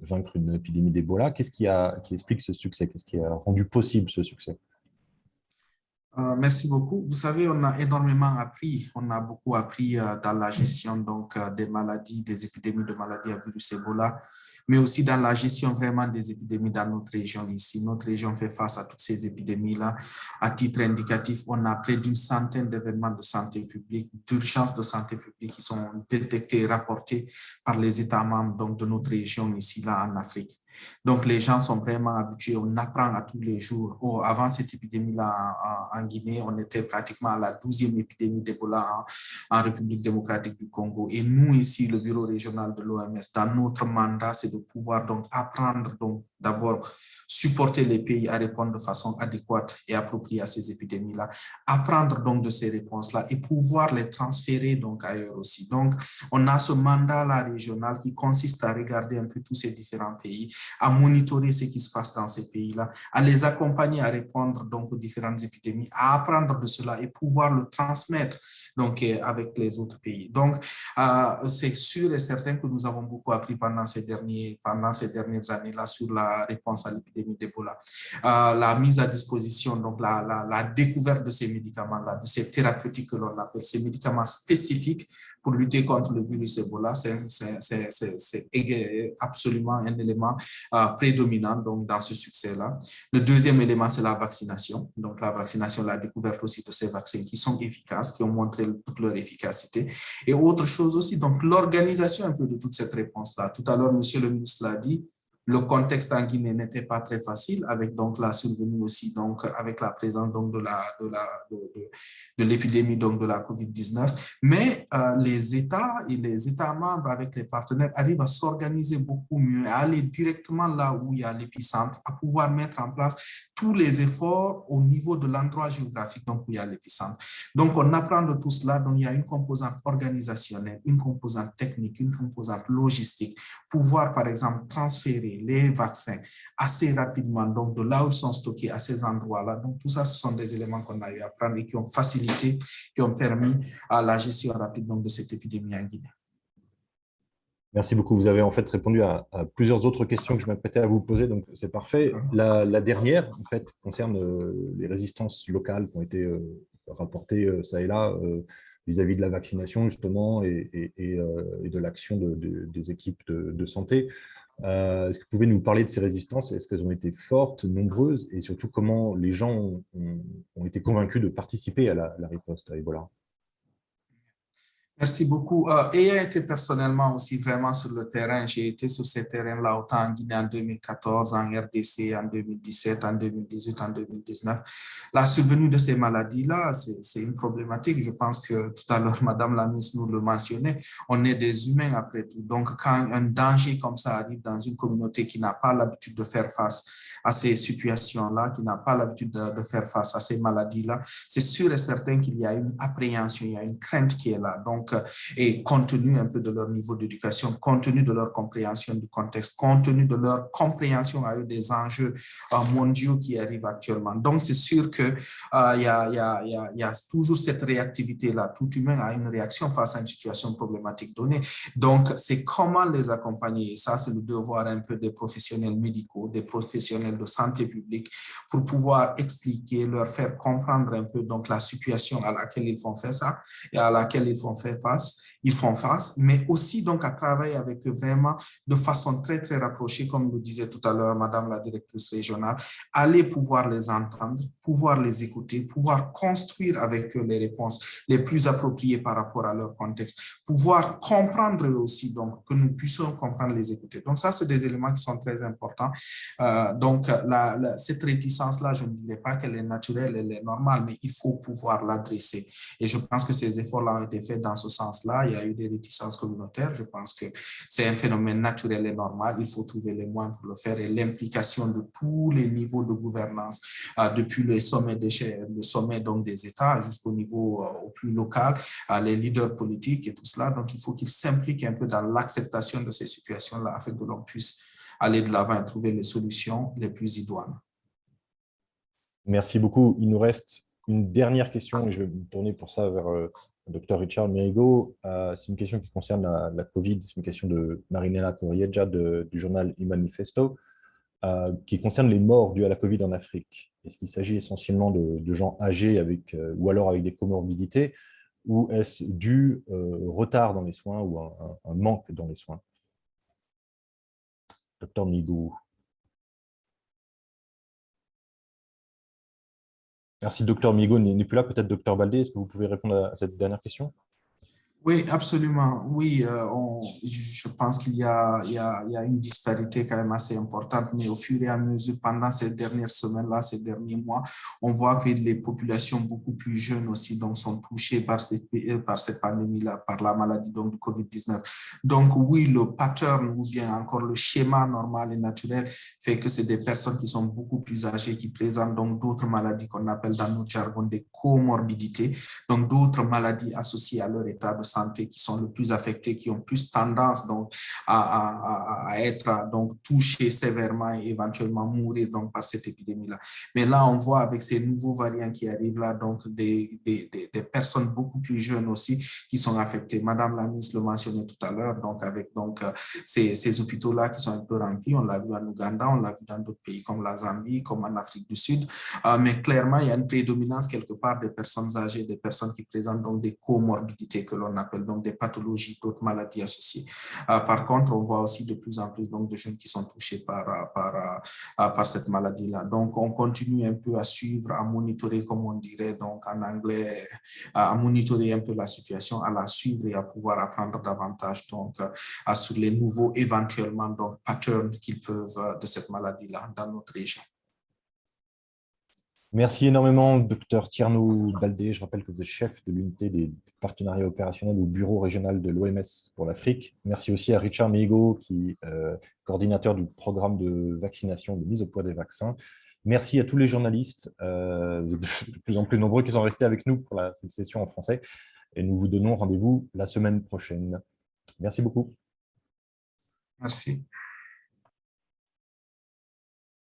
vaincre une épidémie d'Ebola? Qu'est-ce qui explique ce succès? Qu'est-ce qui a rendu possible ce succès? Merci beaucoup. Vous savez, on a énormément appris. On a beaucoup appris dans la gestion donc, des maladies, des épidémies de maladies à virus Ebola, mais aussi dans la gestion vraiment des épidémies dans notre région ici. Notre région fait face à toutes ces épidémies-là. À titre indicatif, on a près d'une centaine d'événements de santé publique, d'urgence de santé publique qui sont détectés et rapportés par les États membres donc, de notre région ici, là, en Afrique. Donc, les gens sont vraiment habitués, on apprend à tous les jours. Oh, avant cette épidémie-là en Guinée, on était pratiquement à la 12e épidémie d'Ebola en République démocratique du Congo. Et nous, ici, le bureau régional de l'OMS, dans notre mandat, c'est de pouvoir donc apprendre donc d'abord supporter les pays à répondre de façon adéquate et appropriée à ces épidémies-là, apprendre donc de ces réponses-là et pouvoir les transférer donc ailleurs aussi. Donc, on a ce mandat-là régional qui consiste à regarder un peu tous ces différents pays, à monitorer ce qui se passe dans ces pays-là, à les accompagner à répondre donc aux différentes épidémies, à apprendre de cela et pouvoir le transmettre donc avec les autres pays. Donc, c'est sûr et certain que nous avons beaucoup appris pendant ces dernières années-là sur la réponse à l'épidémie d'Ebola. La mise à disposition, donc la découverte de ces médicaments-là, de ces thérapeutiques que l'on appelle, ces médicaments spécifiques pour lutter contre le virus Ebola, c'est absolument un élément prédominant donc, dans ce succès-là. Le deuxième élément, c'est la vaccination. Donc, la vaccination, la découverte aussi de ces vaccins qui sont efficaces, qui ont montré toute leur efficacité. Et autre chose aussi, donc l'organisation un peu de toute cette réponse-là. Tout à l'heure, monsieur le ministre l'a dit, le contexte en Guinée n'était pas très facile, avec donc la survenue aussi, donc avec la présence donc de l'épidémie donc de la COVID-19. Mais les États et les États membres avec les partenaires arrivent à s'organiser beaucoup mieux, à aller directement là où il y a l'épicentre, à pouvoir mettre en place tous les efforts au niveau de l'endroit géographique donc où il y a l'épicentre. Donc on apprend de tout cela, donc il y a une composante organisationnelle, une composante technique, une composante logistique, pouvoir par exemple transférer les vaccins assez rapidement, donc de là où ils sont stockés à ces endroits-là. Donc tout ça, ce sont des éléments qu'on a eu à prendre et qui ont facilité, qui ont permis à la gestion rapide donc, de cette épidémie en Guinée. Merci beaucoup. Vous avez en fait répondu à plusieurs autres questions que je m'apprêtais à vous poser, donc c'est parfait. La dernière, en fait, concerne les résistances locales qui ont été rapportées ça et là vis-à-vis de la vaccination, justement, et de l'action des équipes de santé. Est-ce que vous pouvez nous parler de ces résistances? Est-ce qu'elles ont été fortes, nombreuses, et surtout comment les gens ont été convaincus de participer à la riposte à Ebola? Merci beaucoup. Ayant été personnellement aussi vraiment sur le terrain, j'ai été sur ces terrains-là autant en Guinée en 2014, en RDC en 2017, en 2018, en 2019. La survenue de ces maladies-là, c'est une problématique. Je pense que tout à l'heure, Madame la ministre nous le mentionnait. On est des humains après tout. Donc, quand un danger comme ça arrive dans une communauté qui n'a pas l'habitude de faire face à ces situations-là, qui n'a pas l'habitude de faire face à ces maladies-là, c'est sûr et certain qu'il y a une appréhension, il y a une crainte qui est là. Donc, et compte tenu un peu de leur niveau d'éducation, compte tenu de leur compréhension du contexte, compte tenu de leur compréhension à eux des enjeux mondiaux qui arrivent actuellement. Donc, c'est sûr qu'il y a toujours cette réactivité-là. Tout humain a une réaction face à une situation problématique donnée. Donc, c'est comment les accompagner. Et ça, c'est le devoir un peu des professionnels médicaux, des professionnels de santé publique pour pouvoir expliquer, leur faire comprendre un peu donc, la situation à laquelle ils font faire ça et à laquelle ils font face, mais aussi donc à travailler avec eux vraiment de façon très, très rapprochée, comme le disait tout à l'heure Madame la directrice régionale, aller pouvoir les entendre, pouvoir les écouter, pouvoir construire avec eux les réponses les plus appropriées par rapport à leur contexte, pouvoir comprendre aussi, donc que nous puissions comprendre, les écouter. Donc ça, c'est des éléments qui sont très importants. Donc cette réticence-là, je ne dirais pas qu'elle est naturelle, elle est normale, mais il faut pouvoir l'adresser. Et je pense que ces efforts-là ont été faits dans ce sens-là. Il y a eu des réticences communautaires. Je pense que c'est un phénomène naturel et normal. Il faut trouver les moyens pour le faire et l'implication de tous les niveaux de gouvernance, depuis le sommet donc des États jusqu'au niveau au plus local, les leaders politiques et tout cela. Donc, il faut qu'ils s'impliquent un peu dans l'acceptation de ces situations-là afin que l'on puisse aller de l'avant et trouver les solutions les plus idoines. Merci beaucoup. Il nous reste une dernière question et je vais me tourner pour ça vers le Dr Richard Mirigo. C'est une question qui concerne la COVID. C'est une question de Marinella Corrieggia du journal Il Manifesto. qui concerne les morts dues à la Covid en Afrique. Est-ce qu'il s'agit essentiellement de gens âgés ou alors avec des comorbidités, ou est-ce dû au retard dans les soins ou un manque dans les soins? Docteur Migo. Alors, si le docteur Migo n'est plus là, peut-être docteur Baldé, est-ce que vous pouvez répondre à cette dernière question? Oui, absolument. Oui, je pense qu'il y a une disparité quand même assez importante, mais au fur et à mesure, pendant ces dernières semaines-là, ces derniers mois, on voit que les populations beaucoup plus jeunes aussi donc, sont touchées par cette pandémie-là, par la maladie donc, du COVID-19. Donc oui, le pattern ou bien encore le schéma normal et naturel fait que c'est des personnes qui sont beaucoup plus âgées, qui présentent donc d'autres maladies qu'on appelle dans notre jargon des comorbidités, donc d'autres maladies associées à leur état de santé qui sont le plus affectés, qui ont plus tendance donc à être donc touchés sévèrement et éventuellement mourir donc par cette épidémie-là. Mais là, on voit avec ces nouveaux variants qui arrivent là, donc des personnes beaucoup plus jeunes aussi qui sont affectées. Madame la ministre le mentionnait tout à l'heure, donc avec donc ces hôpitaux-là qui sont un peu remplis. On l'a vu en Ouganda, on l'a vu dans d'autres pays comme la Zambie, comme en Afrique du Sud. Mais clairement, il y a une prédominance quelque part des personnes âgées, des personnes qui présentent donc des comorbidités que l'on appelle donc des pathologies, d'autres maladies associées. Par contre, on voit aussi de plus en plus donc de jeunes qui sont touchés par cette maladie-là. Donc, on continue un peu à suivre, à monitorer, comme on dirait donc en anglais, à monitorer un peu la situation, à la suivre et à pouvoir apprendre davantage donc sur les nouveaux éventuellement donc patterns qu'ils peuvent de cette maladie-là dans notre région. Merci énormément, docteur Tierno Baldé. Je rappelle que vous êtes chef de l'unité des partenariats opérationnels au bureau régional de l'OMS pour l'Afrique. Merci aussi à Richard Migo, qui est coordinateur du programme de vaccination, de mise au point des vaccins. Merci à tous les journalistes, de plus en plus nombreux, qui sont restés avec nous pour cette session en français. Et nous vous donnons rendez-vous la semaine prochaine. Merci beaucoup. Merci.